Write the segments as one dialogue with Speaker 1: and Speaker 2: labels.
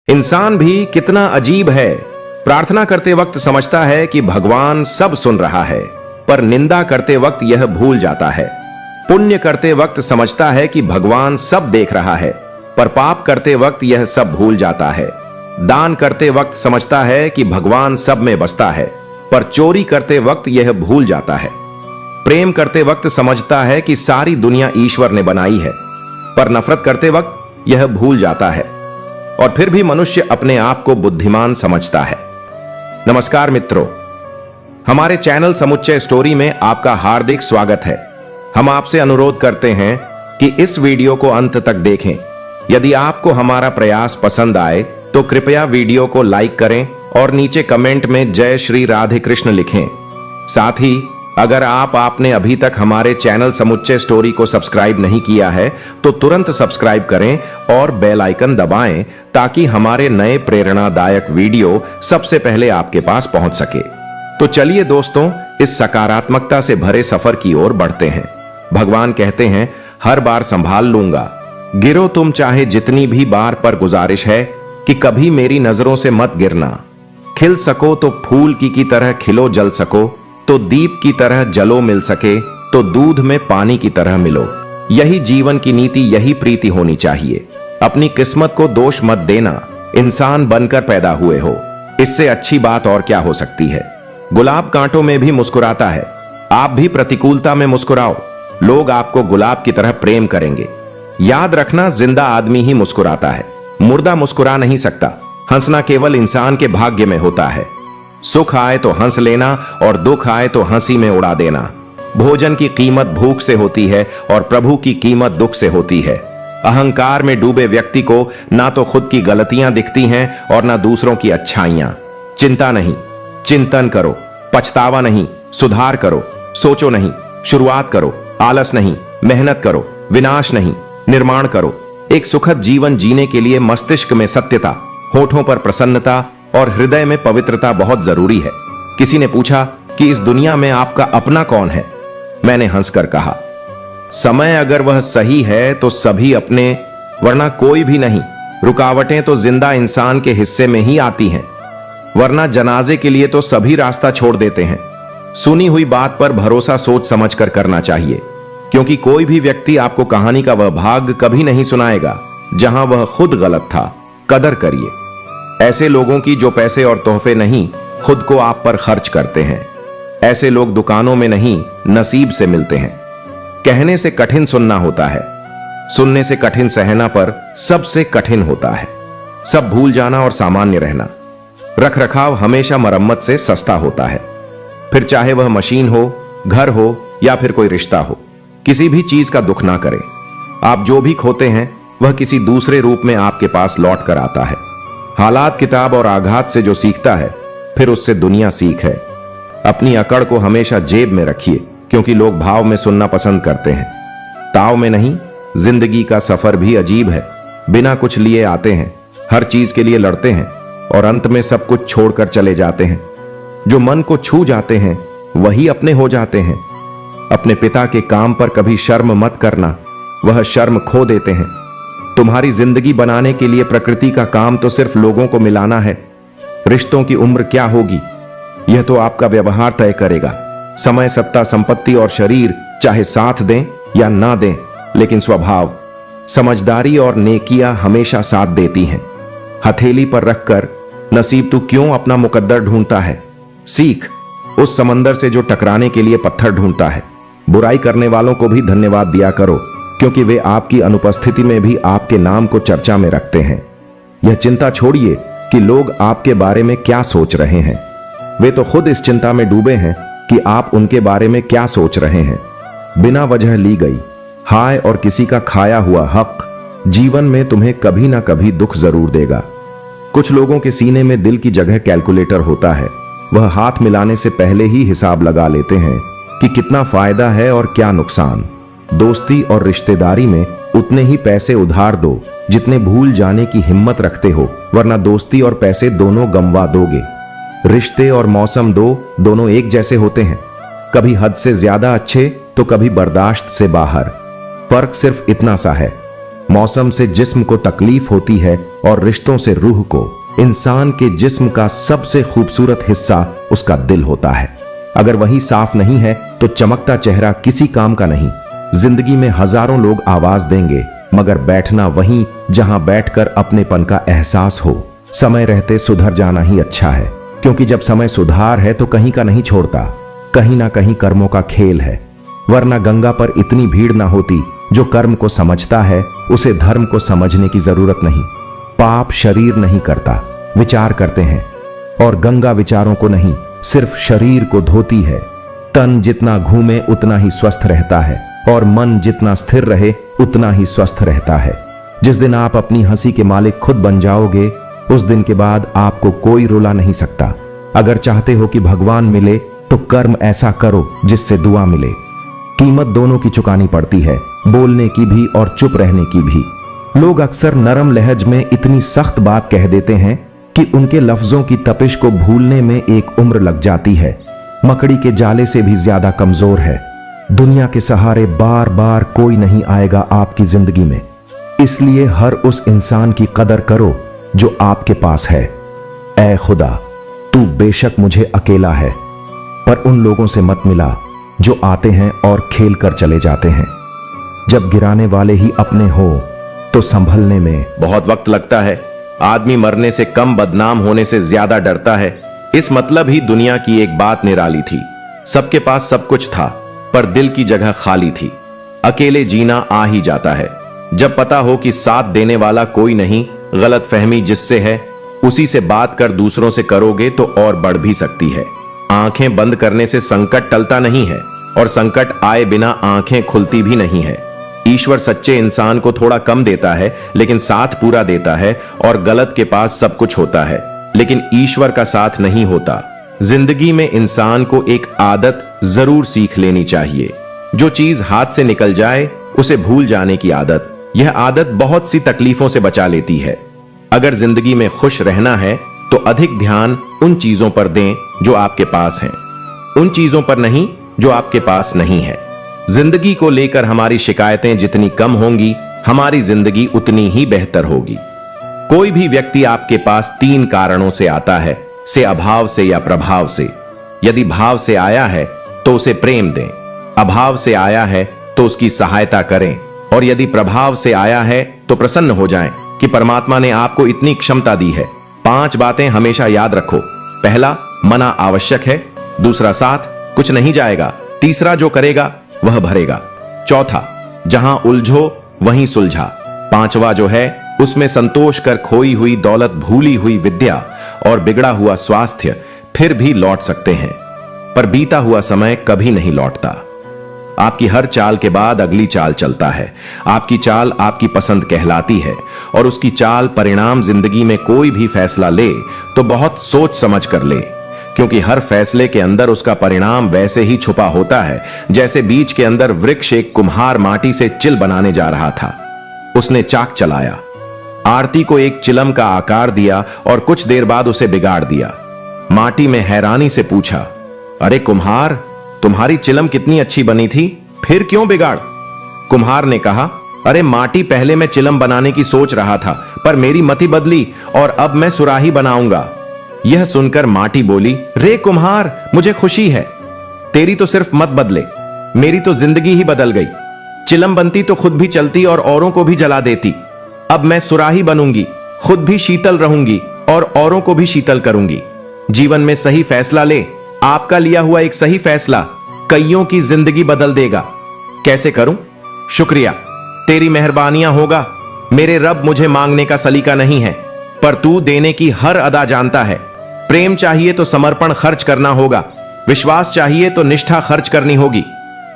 Speaker 1: इंसान भी कितना अजीब है। प्रार्थना करते वक्त समझता है कि भगवान सब सुन रहा है, पर निंदा करते वक्त यह भूल जाता है। पुण्य करते वक्त समझता है कि भगवान सब देख रहा है, पर पाप करते वक्त यह सब भूल जाता है। दान करते वक्त समझता है कि भगवान सब में बसता है, पर चोरी करते वक्त यह भूल जाता है। प्रेम करते वक्त समझता है कि सारी दुनिया ईश्वर ने बनाई है, पर नफरत करते वक्त यह भूल जाता है। और फिर भी मनुष्य अपने आप को बुद्धिमान समझता है। नमस्कार मित्रों, हमारे चैनल समुच्चय स्टोरी में आपका हार्दिक स्वागत है। हम आपसे अनुरोध करते हैं कि इस वीडियो को अंत तक देखें। यदि आपको हमारा प्रयास पसंद आए तो कृपया वीडियो को लाइक करें और नीचे कमेंट में जय श्री राधे कृष्ण लिखें। साथ ही अगर आपने अभी तक हमारे चैनल समुच्चय स्टोरी को सब्सक्राइब नहीं किया है तो तुरंत सब्सक्राइब करें और बेल आइकन दबाएं ताकि हमारे नए प्रेरणादायक वीडियो सबसे पहले आपके पास पहुंच सके। तो चलिए दोस्तों, इस सकारात्मकता से भरे सफर की ओर बढ़ते हैं। भगवान कहते हैं, हर बार संभाल लूंगा। गिरो तुम चाहे जितनी भी बार, पर गुजारिश है कि कभी मेरी नजरों से मत गिरना। खिल सको तो फूल की तरह खिलो, जल सको तो दीप की तरह जलो, मिल सके तो दूध में पानी की तरह मिलो। यही जीवन की नीति, यही प्रीति होनी चाहिए। अपनी किस्मत को दोष मत देना, इंसान बनकर पैदा हुए हो, इससे अच्छी बात और क्या हो सकती है। गुलाब कांटों में भी मुस्कुराता है। आप भी प्रतिकूलता में मुस्कुराओ, लोग आपको गुलाब की तरह प्रेम करेंगे। याद रखना, जिंदा आदमी ही मुस्कुराता है, मुर्दा मुस्कुरा नहीं सकता। हंसना केवल इंसान के भाग्य में होता है। सुख आए तो हंस लेना और दुख आए तो हंसी में उड़ा देना। भोजन की कीमत भूख से होती है और प्रभु की कीमत दुख से होती है। अहंकार में डूबे व्यक्ति को ना तो खुद की गलतियां दिखती हैं और ना दूसरों की अच्छाइयां। चिंता नहीं, चिंतन करो। पछतावा नहीं, सुधार करो। सोचो नहीं, शुरुआत करो। आलस नहीं, मेहनत करो। विनाश नहीं, निर्माण करो। एक सुखद जीवन जीने के लिए मस्तिष्क में सत्यता, होठों पर प्रसन्नता और हृदय में पवित्रता बहुत जरूरी है। किसी ने पूछा कि इस दुनिया में आपका अपना कौन है? मैंने हंसकर कहा, समय अगर वह सही है तो सभी अपने, वरना कोई भी नहीं। रुकावटें तो जिंदा इंसान के हिस्से में ही आती हैं, वरना जनाजे के लिए तो सभी रास्ता छोड़ देते हैं। सुनी हुई बात पर भरोसा सोच समझकर करना चाहिए, क्योंकि कोई भी व्यक्ति आपको कहानी का वह भाग कभी नहीं सुनाएगा जहां वह खुद गलत था। कदर करिए ऐसे लोगों की जो पैसे और तोहफे नहीं, खुद को आप पर खर्च करते हैं। ऐसे लोग दुकानों में नहीं, नसीब से मिलते हैं। कहने से कठिन सुनना होता है, सुनने से कठिन सहना पर सबसे कठिन होता है। सब भूल जाना और सामान्य रहना। रख रखाव हमेशा मरम्मत से सस्ता होता है, फिर चाहे वह मशीन हो, घर हो या फिर कोई रिश्ता हो। किसी भी चीज का दुख ना करें। आप जो भी खोते हैं वह किसी दूसरे रूप में आपके पास लौट कर आता है। हालात, किताब और आघात से जो सीखता है, फिर उससे दुनिया सीख है। अपनी अकड़ को हमेशा जेब में रखिए, क्योंकि लोग भाव में सुनना पसंद करते हैं, ताव में नहीं। जिंदगी का सफर भी अजीब है। बिना कुछ लिए आते हैं, हर चीज के लिए लड़ते हैं और अंत में सब कुछ छोड़कर चले जाते हैं। जो मन को छू जाते हैं वही अपने हो जाते हैं। अपने पिता के काम पर कभी शर्म मत करना, वह शर्म खो देते हैं। तुम्हारी जिंदगी बनाने के लिए प्रकृति का काम तो सिर्फ लोगों को मिलाना है। रिश्तों की उम्र क्या होगी, यह तो आपका व्यवहार तय करेगा। समय, सत्ता, संपत्ति और शरीर चाहे साथ दें या ना दें, लेकिन स्वभाव, समझदारी और नेकियां हमेशा साथ देती हैं। हथेली पर रखकर नसीब तू क्यों अपना मुकद्दर ढूंढता है? सीख उस समंदर से जो टकराने के लिए पत्थर ढूंढता है। बुराई करने वालों को भी धन्यवाद दिया करो, क्योंकि वे आपकी अनुपस्थिति में भी आपके नाम को चर्चा में रखते हैं। यह चिंता छोड़िए कि लोग आपके बारे में क्या सोच रहे हैं। वे तो खुद इस चिंता में डूबे हैं कि आप उनके बारे में क्या सोच रहे हैं। बिना वजह ली गई हाय और किसी का खाया हुआ हक जीवन में तुम्हें कभी ना कभी दुख जरूर देगा। कुछ लोगों के सीने में दिल की जगह कैलकुलेटर होता है। वह हाथ मिलाने से पहले ही हिसाब लगा लेते हैं कि कितना फायदा है और क्या नुकसान। दोस्ती और रिश्तेदारी में उतने ही पैसे उधार दो जितने भूल जाने की हिम्मत रखते हो, वरना दोस्ती और पैसे दोनों गंवा दोगे। रिश्ते और मौसम दोनों एक जैसे होते हैं, कभी हद से ज्यादा अच्छे तो कभी बर्दाश्त से बाहर। फर्क सिर्फ इतना सा है, मौसम से जिस्म को तकलीफ होती है और रिश्तों से रूह को। इंसान के जिस्म का सबसे खूबसूरत हिस्सा उसका दिल होता है। अगर वही साफ नहीं है तो चमकता चेहरा किसी काम का नहीं। जिंदगी में हजारों लोग आवाज देंगे, मगर बैठना वहीं जहां बैठकर अपनेपन का एहसास हो। समय रहते सुधर जाना ही अच्छा है, क्योंकि जब समय सुधार है तो कहीं का नहीं छोड़ता, कहीं ना कहीं कर्मों का खेल है। वरना गंगा पर इतनी भीड़ ना होती। जो कर्म को समझता है उसे धर्म को समझने की जरूरत नहीं। पाप शरीर नहीं करता, विचार करते हैं, और गंगा विचारों को नहीं, सिर्फ शरीर को धोती है। तन जितना घूमे उतना ही स्वस्थ रहता है, और मन जितना स्थिर रहे उतना ही स्वस्थ रहता है। जिस दिन आप अपनी हंसी के मालिक खुद बन जाओगे, उस दिन के बाद आपको कोई रुला नहीं सकता। अगर चाहते हो कि भगवान मिले तो कर्म ऐसा करो जिससे दुआ मिले। कीमत दोनों की चुकानी पड़ती है, बोलने की भी और चुप रहने की भी। लोग अक्सर नरम लहज में इतनी सख्त बात कह देते हैं कि उनके लफ्जों की तपिश को भूलने में एक उम्र लग जाती है। मकड़ी के जाले से भी ज्यादा कमजोर है। दुनिया के सहारे बार बार कोई नहीं आएगा आपकी जिंदगी में, इसलिए हर उस इंसान की कदर करो जो आपके पास है। ऐ खुदा, तू बेशक मुझे अकेला है, पर उन लोगों से मत मिला जो आते हैं और खेल कर चले जाते हैं। जब गिराने वाले ही अपने हो तो संभलने में बहुत वक्त लगता है। आदमी मरने से कम बदनाम होने से ज्यादा डरता है। इस मतलब ही दुनिया की एक बात निराली थी। सबके पास सब कुछ था, पर दिल की जगह खाली थी। अकेले जीना आ ही जाता है। जब पता हो कि साथ देने वाला कोई नहीं, गलत फहमी जिससे है उसी से बात कर दूसरों से करोगे तो और बढ़ भी सकती है। आंखें बंद करने से संकट टलता नहीं है, और संकट आए बिना आंखें खुलती भी नहीं है। ईश्वर सच्चे इंसान को थोड़ा कम देता है, लेकिन साथ पूरा देता है, और गलत के पास सब कुछ होता है, लेकिन ईश्वर का साथ नहीं होता। जिंदगी में इंसान को एक आदत जरूर सीख लेनी चाहिए। जो चीज हाथ से निकल जाए उसे भूल जाने की आदत। यह आदत बहुत सी तकलीफों से बचा लेती है। अगर जिंदगी में खुश रहना है तो अधिक ध्यान उन चीजों पर दें जो आपके पास हैं, उन चीजों पर नहीं जो आपके पास नहीं है। जिंदगी को लेकर हमारी शिकायतें जितनी कम होंगी, हमारी जिंदगी उतनी ही बेहतर होगी। कोई भी व्यक्ति आपके पास 3 कारणों से आता है, से अभाव से या प्रभाव से। यदि भाव से आया है तो उसे प्रेम दें, अभाव से आया है तो उसकी सहायता करें, और यदि प्रभाव से आया है तो प्रसन्न हो जाएं कि परमात्मा ने आपको इतनी क्षमता दी है। 5 बातें हमेशा याद रखो। पहला, मना आवश्यक है। दूसरा, साथ कुछ नहीं जाएगा। तीसरा, जो करेगा वह भरेगा। चौथा, जहां उलझो वहीं सुलझा। 5वां जो है उसमें संतोष कर खोई हुई दौलत, भूली हुई विद्या और बिगड़ा हुआ स्वास्थ्य फिर भी लौट सकते हैं, पर बीता हुआ समय कभी नहीं लौटता। आपकी हर चाल के बाद अगली चाल चलता है। आपकी चाल आपकी पसंद कहलाती है, और उसकी चाल परिणाम जिंदगी में कोई भी फैसला ले तो बहुत सोच समझ कर ले, क्योंकि हर फैसले के अंदर उसका परिणाम वैसे ही छुपा होता है जैसे बीज के अंदर वृक्ष एक कुम्हार माटी से चिल बनाने जा रहा था। उसने चाक चलाया, आरती को एक चिलम का आकार दिया और कुछ देर बाद उसे बिगाड़ दिया। माटी में हैरानी से पूछा, अरे कुम्हार, तुम्हारी चिलम कितनी अच्छी बनी थी, फिर क्यों बिगाड़? कुम्हार ने कहा, अरे माटी, पहले मैं चिलम बनाने की सोच रहा था, पर मेरी मति बदली और अब मैं सुराही बनाऊंगा। यह सुनकर माटी बोली, रे कुम्हार, मुझे खुशी है। तेरी तो सिर्फ मत बदले, मेरी तो जिंदगी ही बदल गई। चिलम बनती तो खुद भी चलती और औरों को भी जला देती। अब मैं सुराही बनूंगी, खुद भी शीतल रहूंगी और औरों को भी शीतल करूंगी। जीवन में सही फैसला ले। आपका लिया हुआ एक सही फैसला कईयों की जिंदगी बदल देगा। कैसे करूं? शुक्रिया, तेरी मेहरबानियां होगा। मेरे रब, मुझे मांगने का सलीका नहीं है, पर तू देने की हर अदा जानता है। प्रेम चाहिए तो समर्पण खर्च करना होगा, विश्वास चाहिए तो निष्ठा खर्च करनी होगी,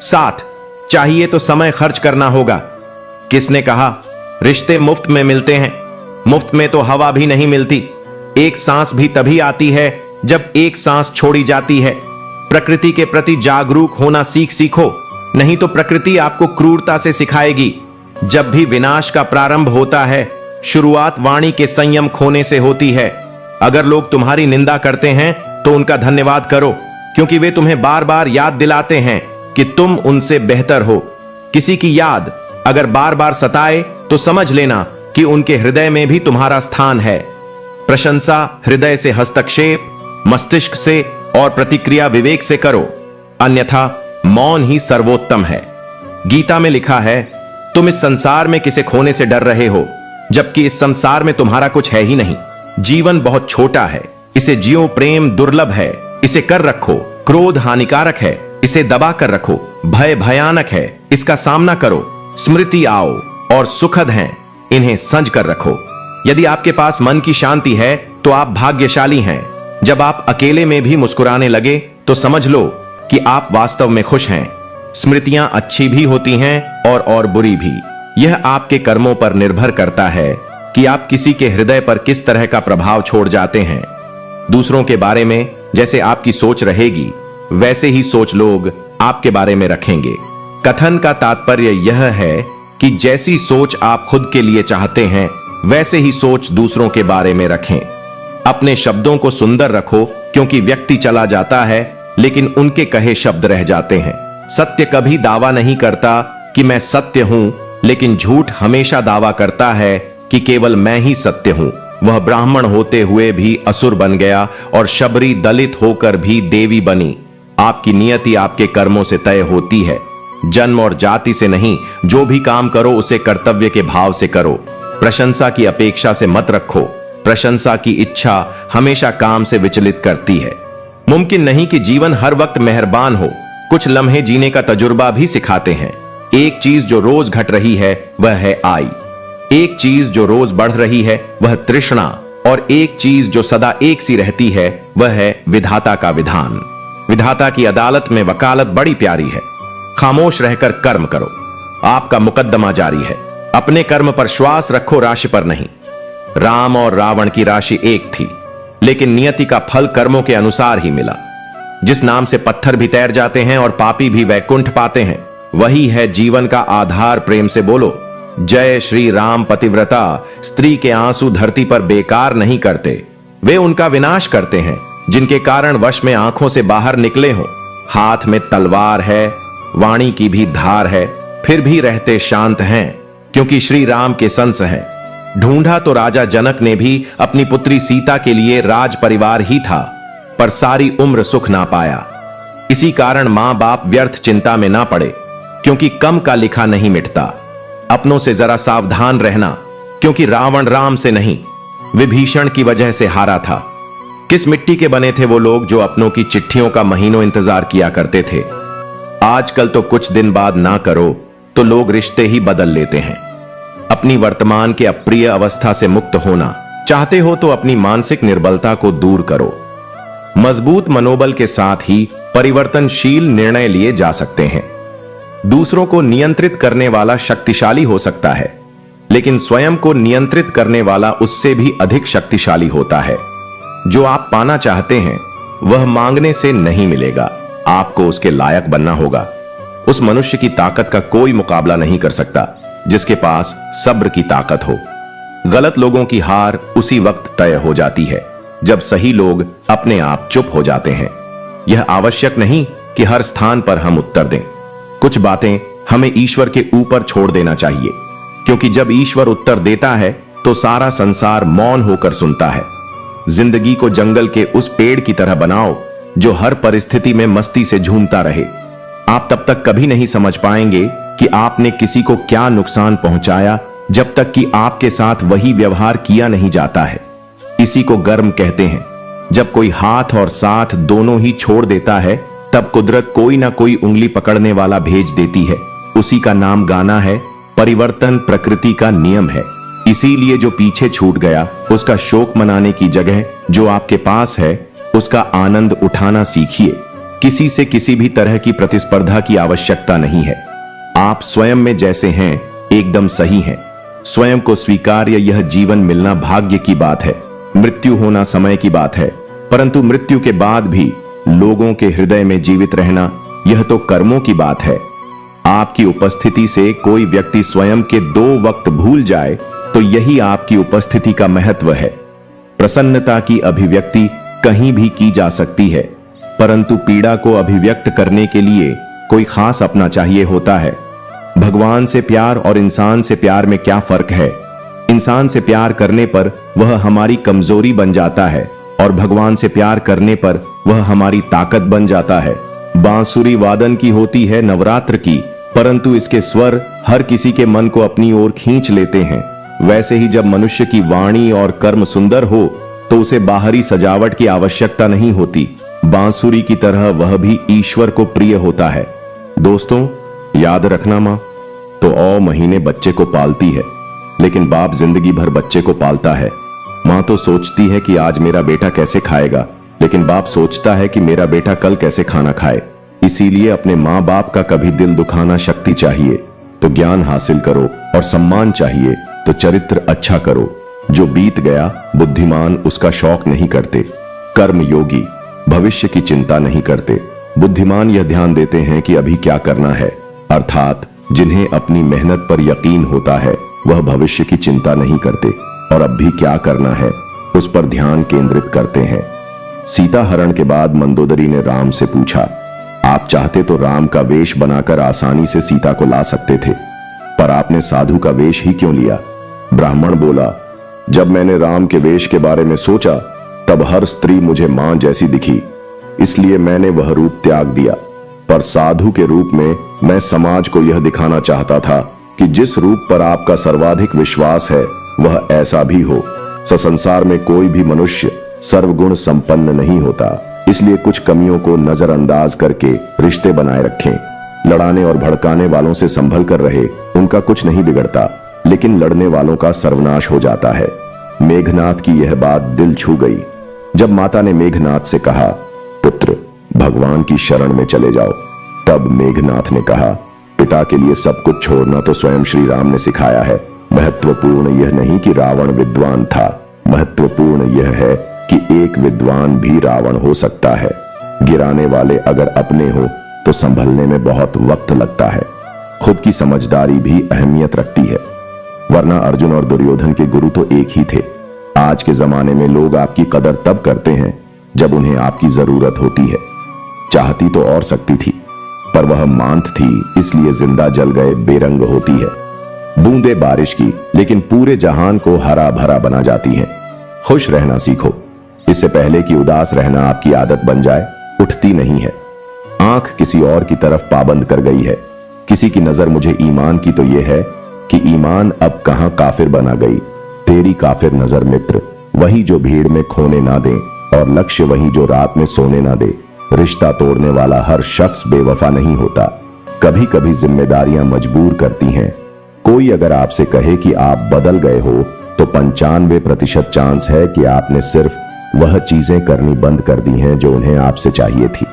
Speaker 1: साथ चाहिए तो समय खर्च करना होगा। किसने कहा रिश्ते मुफ्त में मिलते हैं? मुफ्त में तो हवा भी नहीं मिलती। एक सांस भी तभी आती है जब एक सांस छोड़ी जाती है। प्रकृति के प्रति जागरूक होना सीखो, नहीं तो प्रकृति आपको क्रूरता से सिखाएगी। जब भी विनाश का प्रारंभ होता है, शुरुआत वाणी के संयम खोने से होती है। अगर लोग तुम्हारी निंदा करते हैं तो उनका धन्यवाद करो, क्योंकि वे तुम्हें बार बार याद दिलाते हैं कि तुम उनसे बेहतर हो। किसी की याद अगर बार बार सताए तो समझ लेना कि उनके हृदय में भी तुम्हारा स्थान है। प्रशंसा हृदय से हस्तक्षेप, मस्तिष्क से और प्रतिक्रिया विवेक से करो, अन्यथा मौन ही सर्वोत्तम है। गीता में लिखा है, तुम इस संसार में किसे खोने से डर रहे हो, जबकि इस संसार में तुम्हारा कुछ है ही नहीं। जीवन बहुत छोटा है, इसे जियो। प्रेम दुर्लभ है, इसे कर रखो। क्रोध हानिकारक है, इसे दबा कर रखो। भय भयानक है, इसका सामना करो। स्मृति आओ और सुखद हैं, इन्हें संज कर रखो। यदि आपके पास मन की शांति है तो आप भाग्यशाली हैं। जब आप अकेले में भी मुस्कुराने लगे तो समझ लो कि आप वास्तव में खुश हैं। स्मृतियां अच्छी भी होती हैं और बुरी भी। यह आपके कर्मों पर निर्भर करता है कि आप किसी के हृदय पर किस तरह का प्रभाव छोड़ जाते हैं। दूसरों के बारे में जैसे आपकी सोच रहेगी, वैसे ही सोच लोग आपके बारे में रखेंगे। कथन का तात्पर्य यह है कि जैसी सोच आप खुद के लिए चाहते हैं, वैसे ही सोच दूसरों के बारे में रखें। अपने शब्दों को सुंदर रखो, क्योंकि व्यक्ति चला जाता है लेकिन उनके कहे शब्द रह जाते हैं। सत्य कभी दावा नहीं करता कि मैं सत्य हूं, लेकिन झूठ हमेशा दावा करता है कि केवल मैं ही सत्य हूं। वह ब्राह्मण होते हुए भी असुर बन गया और शबरी दलित होकर भी देवी बनी। आपकी नियति आपके कर्मों से तय होती है, जन्म और जाति से नहीं। जो भी काम करो उसे कर्तव्य के भाव से करो। प्रशंसा की अपेक्षा से मत रखो। प्रशंसा की इच्छा हमेशा काम से विचलित करती है। मुमकिन नहीं कि जीवन हर वक्त मेहरबान हो। कुछ लम्हे जीने का तजुर्बा भी सिखाते हैं। एक चीज जो रोज घट रही है वह है आई। एक चीज जो रोज बढ़ रही है वह तृष्णा। और एक चीज जो सदा एक सी रहती है वह है विधाता का विधान। विधाता की अदालत में वकालत बड़ी प्यारी है। खामोश रहकर कर्म करो, आपका मुकद्दमा जारी है। अपने कर्म पर श्वास रखो, राशि पर नहीं। राम और रावण की राशि एक थी, लेकिन नियति का फल कर्मों के अनुसार ही मिला। जिस नाम से पत्थर भी तैर जाते हैं और पापी भी वैकुंठ पाते हैं, वही है जीवन का आधार। प्रेम से बोलो, जय श्री राम। पतिव्रता स्त्री के आंसू धरती पर बेकार नहीं करते, वे उनका विनाश करते हैं जिनके कारण वश में आंखों से बाहर निकले हों। हाथ में तलवार है, वाणी की भी धार है, फिर भी रहते शांत हैं, क्योंकि श्री राम के संस हैं। ढूंढा तो राजा जनक ने भी अपनी पुत्री सीता के लिए राज परिवार ही था, पर सारी उम्र सुख ना पाया। इसी कारण मां बाप व्यर्थ चिंता में ना पड़े, क्योंकि कम का लिखा नहीं मिटता। अपनों से जरा सावधान रहना, क्योंकि रावण राम से नहीं, विभीषण की वजह से हारा था। किस मिट्टी के बने थे वो लोग जो अपनों की चिट्ठियों का महीनों इंतजार किया करते थे। आजकल तो कुछ दिन बाद ना करो तो लोग रिश्ते ही बदल लेते हैं। अपनी वर्तमान के अप्रिय अवस्था से मुक्त होना चाहते हो तो अपनी मानसिक निर्बलता को दूर करो। मजबूत मनोबल के साथ ही परिवर्तनशील निर्णय लिए जा सकते हैं। दूसरों को नियंत्रित करने वाला शक्तिशाली हो सकता है, लेकिन स्वयं को नियंत्रित करने वाला उससे भी अधिक शक्तिशाली होता है। जो आप पाना चाहते हैं वह मांगने से नहीं मिलेगा, आपको उसके लायक बनना होगा। उस मनुष्य की ताकत का कोई मुकाबला नहीं कर सकता जिसके पास सब्र की ताकत हो। गलत लोगों की हार उसी वक्त तय हो जाती है जब सही लोग अपने आप चुप हो जाते हैं। यह आवश्यक नहीं कि हर स्थान पर हम उत्तर दें। कुछ बातें हमें ईश्वर के ऊपर छोड़ देना चाहिए, क्योंकि जब ईश्वर उत्तर देता है तो सारा संसार मौन होकर सुनता है। जिंदगी को जंगल के उस पेड़ की तरह बनाओ जो हर परिस्थिति में मस्ती से झूमता रहे। आप तब तक कभी नहीं समझ पाएंगे कि आपने किसी को क्या नुकसान पहुंचाया जब तक कि आपके साथ वही व्यवहार किया नहीं जाता है। इसी को कर्म कहते हैं। जब कोई हाथ और साथ दोनों ही छोड़ देता है, तब कुदरत कोई ना कोई उंगली पकड़ने वाला भेज देती है। उसी का नाम गाना है। परिवर्तन प्रकृति का नियम है। इसीलिए जो पीछे छूट गया उसका शोक मनाने की जगह जो आपके पास है उसका आनंद उठाना सीखिए। किसी से किसी भी तरह की प्रतिस्पर्धा की आवश्यकता नहीं है। आप स्वयं में जैसे हैं एकदम सही हैं। स्वयं को स्वीकार्य यह जीवन मिलना भाग्य की बात है। मृत्यु होना समय की बात है, परंतु मृत्यु के बाद भी लोगों के हृदय में जीवित रहना यह तो कर्मों की बात है। आपकी उपस्थिति से कोई व्यक्ति स्वयं के 2 वक्त भूल जाए तो यही आपकी उपस्थिति का महत्व है। प्रसन्नता की अभिव्यक्ति कहीं भी की जा सकती है, परंतु पीड़ा को अभिव्यक्त करने के लिए कोई खास अपना चाहिए होता है। भगवान से प्यार और इंसान से प्यार में क्या फर्क है? इंसान से प्यार करने पर वह हमारी कमजोरी बन जाता है और भगवान से प्यार करने पर वह हमारी ताकत बन जाता है। बांसुरी वादन की होती है नवरात्र की, परंतु इसके स्वर हर किसी के मन को अपनी ओर खींच लेते हैं। वैसे ही जब मनुष्य की वाणी और कर्म सुंदर हो तो उसे बाहरी सजावट की आवश्यकता नहीं होती। बांसुरी की तरह वह भी ईश्वर को प्रिय होता है। दोस्तों, याद रखना, मां तो 9 महीने बच्चे को पालती है, लेकिन बाप जिंदगी भर बच्चे को पालता है। मां तो सोचती है कि आज मेरा बेटा कैसे खाएगा, लेकिन बाप सोचता है कि मेरा बेटा कल कैसे खाना खाए। इसीलिए अपने माँ बाप का कभी दिल दुखाना शक्ति चाहिए तो ज्ञान हासिल करो, और सम्मान चाहिए तो चरित्र अच्छा करो। जो बीत गया बुद्धिमान उसका शौक नहीं करते। कर्म योगी भविष्य की चिंता नहीं करते। बुद्धिमान यह ध्यान देते हैं कि अभी क्या करना है, अर्थात जिन्हें अपनी मेहनत पर यकीन होता है वह भविष्य की चिंता नहीं करते और अब भी क्या करना है उस पर ध्यान केंद्रित करते हैं। सीता हरण के बाद मंदोदरी ने राम से पूछा, आप चाहते तो राम का वेश बनाकर आसानी से सीता को ला सकते थे, पर आपने साधु का वेश ही क्यों लिया? ब्राह्मण बोला, जब मैंने राम के वेश के बारे में सोचा तब हर स्त्री मुझे मां जैसी दिखी, इसलिए मैंने वह रूप त्याग दिया। पर साधु के रूप में मैं समाज को यह दिखाना चाहता था कि जिस रूप पर आपका सर्वाधिक विश्वास है वह ऐसा भी हो। संसार में कोई भी मनुष्य सर्वगुण संपन्न नहीं होता, इसलिए कुछ कमियों को नजरअंदाज करके रिश्ते बनाए रखें। लड़ाने और भड़काने वालों से संभल कर रहे, उनका कुछ नहीं बिगड़ता, लेकिन लड़ने वालों का सर्वनाश हो जाता है। मेघनाथ की यह बात दिल छू गई। जब माता ने मेघनाथ से कहा, पुत्र भगवान की शरण में चले जाओ, तब मेघनाथ ने कहा, पिता के लिए सब कुछ छोड़ना तो स्वयं श्री राम ने सिखाया है। महत्वपूर्ण यह नहीं कि रावण विद्वान था, महत्वपूर्ण यह है कि एक विद्वान भी रावण हो सकता है। गिराने वाले अगर अपने हो तो संभलने में बहुत वक्त लगता है। खुद की समझदारी भी अहमियत रखती है, वरना अर्जुन और दुर्योधन के गुरु तो एक ही थे। आज के जमाने में लोग आपकी कदर तब करते हैं जब उन्हें आपकी जरूरत होती है। चाहती तो और सकती थी, पर वह मांत थी, इसलिए जिंदा जल गए बेरंग होती है। बूंदे बारिश की लेकिन पूरे जहान को हरा भरा बना जाती हैं। खुश रहना सीखो, इससे पहले कि उदास रहना आपकी आदत बन जाए। उठती नहीं है, आंख किसी और की तरफ पाबंद कर गई है। किसी की नजर मुझे ईमान की तो यह है कि ईमान अब कहां काफिर बना गई। तेरी काफिर नजर मित्र वही जो भीड़ में खोने ना दे, और लक्ष्य वही जो रात में सोने ना दे। रिश्ता तोड़ने वाला हर शख्स बेवफा नहीं होता, कभी कभी जिम्मेदारियां मजबूर करती हैं। कोई अगर आपसे कहे कि आप बदल गए हो तो 95% चांस है कि आपने सिर्फ वह चीजें करनी बंद कर दी हैं जो उन्हें आपसे चाहिए थी।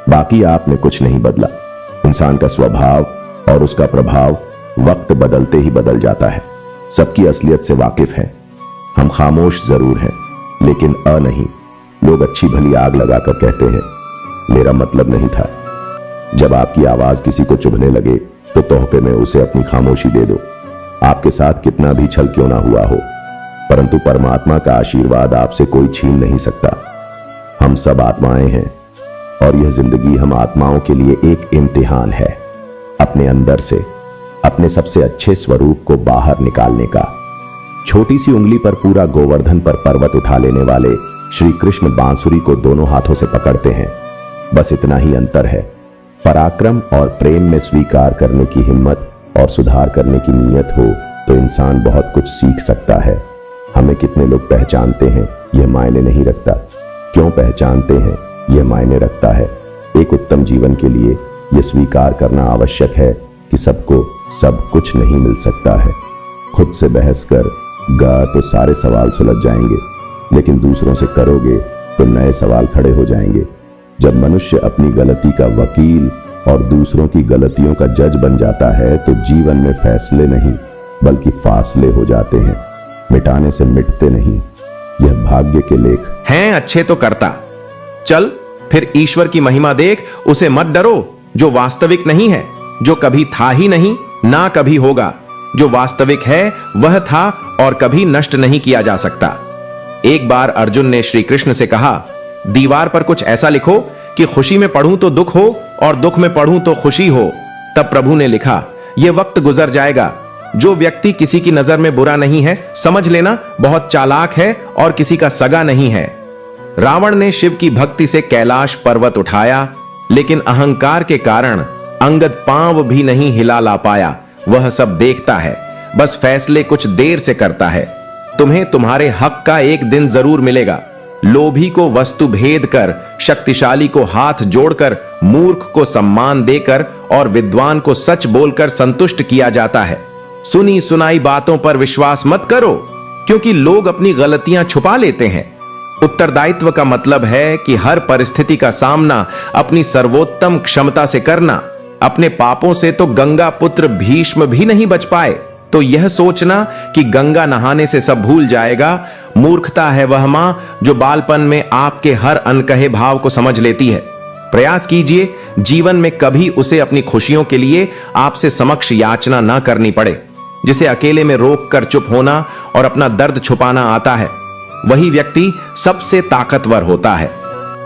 Speaker 1: बाकी आपने कुछ नहीं बदला। इंसान का स्वभाव और उसका प्रभाव वक्त बदलते ही बदल जाता है। सबकी असलियत से वाकिफ हैं। हम खामोश जरूर हैं, लेकिन नहीं। लोग अच्छी भली आग लगाकर कहते हैं, मेरा मतलब नहीं था। जब आपकी आवाज किसी को चुभने लगे तो तोहफे में उसे अपनी खामोशी दे दो। आपके साथ कितना भी छल क्यों ना हुआ हो, परंतु परमात्मा का आशीर्वाद आपसे कोई छीन नहीं सकता। हम सब आत्माएं हैं और यह जिंदगी हम आत्माओं के लिए एक इम्तिहान है। अपने अंदर से अपने सबसे अच्छे स्वरूप को बाहर निकालने का। छोटी सी उंगली पर पूरा गोवर्धन पर पर्वत उठा लेने वाले श्री कृष्ण बांसुरी को दोनों हाथों से पकड़ते हैं। बस इतना ही अंतर है। पराक्रम और प्रेम में स्वीकार करने की हिम्मत और सुधार करने की नीयत हो तो इंसान बहुत कुछ सीख सकता है। हमें कितने लोग पहचानते हैं यह मायने नहीं रखता, क्यों पहचानते हैं यह मायने रखता है। एक उत्तम जीवन के लिए यह स्वीकार करना आवश्यक है कि सबको सब कुछ नहीं मिल सकता है। खुद से बहस कर गा तो सारे सवाल सुलझ जाएंगे, लेकिन दूसरों से करोगे तो नए सवाल खड़े हो जाएंगे। जब मनुष्य अपनी गलती का वकील और दूसरों की गलतियों का जज बन जाता है तो जीवन में फैसले नहीं बल्कि फासले हो जाते हैं। मिटाने से मिटते नहीं, यह भाग्य के लेख
Speaker 2: हैं। अच्छे तो करता चल, फिर ईश्वर की महिमा देख, उसे मत डरो जो वास्तविक नहीं है, जो कभी था ही नहीं ना कभी होगा। जो वास्तविक है वह था और कभी नष्ट नहीं किया जा सकता। एक बार अर्जुन ने श्री कृष्ण से कहा, दीवार पर कुछ ऐसा लिखो कि खुशी में पढ़ूं तो दुख हो और दुख में पढ़ूं तो खुशी हो। तब प्रभु ने लिखा, ये वक्त गुजर जाएगा। जो व्यक्ति किसी की नजर में बुरा नहीं है, समझ लेना बहुत चालाक है और किसी का सगा नहीं है। रावण ने शिव की भक्ति से कैलाश पर्वत उठाया, लेकिन अहंकार के कारण अंगद पांव भी नहीं हिला ला पाया। वह सब देखता है, बस फैसले कुछ देर से करता है। तुम्हें तुम्हारे हक का एक दिन जरूर मिलेगा। लोभी को वस्तु भेद कर, शक्तिशाली को हाथ जोड़कर, मूर्ख को सम्मान देकर और विद्वान को सच बोलकर संतुष्ट किया जाता है। सुनी सुनाई बातों पर विश्वास मत करो, क्योंकि लोग अपनी गलतियां छुपा लेते हैं। उत्तरदायित्व का मतलब है कि हर परिस्थिति का सामना अपनी सर्वोत्तम क्षमता से करना। अपने पापों से तो गंगा पुत्र भीष्म भी नहीं बच पाए, तो यह सोचना कि गंगा नहाने से सब भूल जाएगा, मूर्खता है वह मां जो बालपन में आपके हर अनकहे भाव को समझ लेती है। प्रयास कीजिए जीवन में कभी उसे अपनी खुशियों के लिए आपसे समक्ष याचना ना करनी पड़े। जिसे अकेले में रोक कर चुप होना और अपना दर्द छुपाना आता है, वही व्यक्ति सबसे ताकतवर होता है।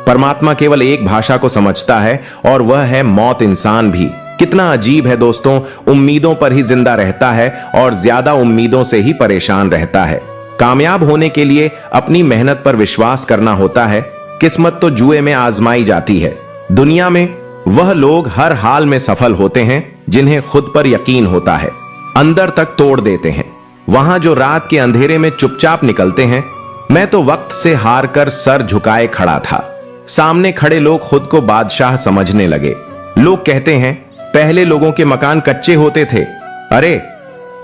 Speaker 2: परमात्मा केवल एक भाषा को समझता है और वह है मौत। इंसान भी कितना अजीब है दोस्तों, उम्मीदों पर ही जिंदा रहता है और ज्यादा उम्मीदों से ही परेशान रहता है। कामयाब होने के लिए अपनी मेहनत पर विश्वास करना होता है। किस्मत तो जुए में आजमाई जाती है। दुनिया में वह लोग हर हाल में सफल होते हैं जिन्हें खुद पर यकीन होता है, अंदर तक तोड़ देते हैं। वहां जो रात के अंधेरे में चुपचाप निकलते हैं। मैं तो वक्त से हार कर सर झुकाए खड़ा था। सामने खड़े लोग खुद को बादशाह समझने लगे। लोग कहते हैं पहले लोगों के मकान कच्चे होते थे। अरे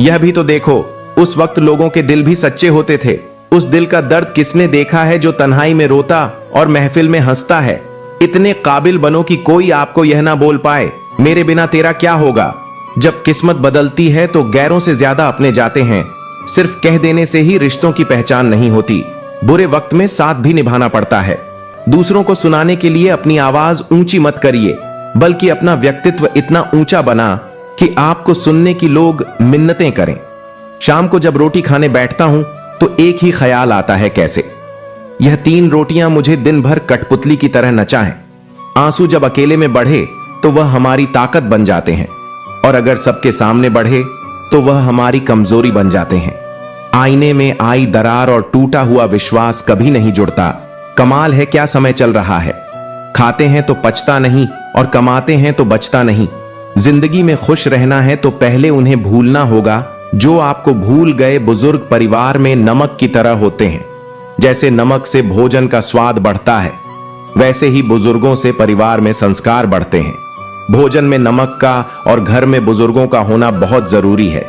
Speaker 2: यह भी तो देखो, उस वक्त लोगों के दिल भी सच्चे होते थे। उस दिल का दर्द किसने देखा है जो तन्हाई में रोता और महफिल में हंसता है। इतने काबिल बनो कि कोई आपको यह ना बोल पाए मेरे बिना तेरा क्या होगा। जब किस्मत बदलती है तो गैरों से ज्यादा अपने जाते हैं। सिर्फ कह देने से ही रिश्तों की पहचान नहीं होती, बुरे वक्त में साथ भी निभाना पड़ता है। दूसरों को सुनाने के लिए अपनी आवाज ऊंची मत करिए, बल्कि अपना व्यक्तित्व इतना ऊंचा बना कि आपको सुनने की लोग मिन्नतें करें। शाम को जब रोटी खाने बैठता हूं तो एक ही ख्याल आता है, कैसे यह 3 रोटियां मुझे दिन भर कठपुतली की तरह नचाएं। आंसू जब अकेले में बढ़े तो वह हमारी ताकत बन जाते हैं, और अगर सबके सामने बढ़े तो वह हमारी कमजोरी बन जाते हैं। आईने में आई दरार और टूटा हुआ विश्वास कभी नहीं जुड़ता। कमाल है क्या समय चल रहा है। खाते हैं तो पचता नहीं और कमाते हैं तो बचता नहीं। जिंदगी में खुश रहना है तो पहले उन्हें भूलना होगा जो आपको भूल गए। बुजुर्ग परिवार में नमक की तरह होते हैं। जैसे नमक से भोजन का स्वाद बढ़ता है, वैसे ही बुजुर्गों से परिवार में संस्कार बढ़ते हैं। भोजन में नमक का और घर में बुजुर्गों का होना बहुत जरूरी है।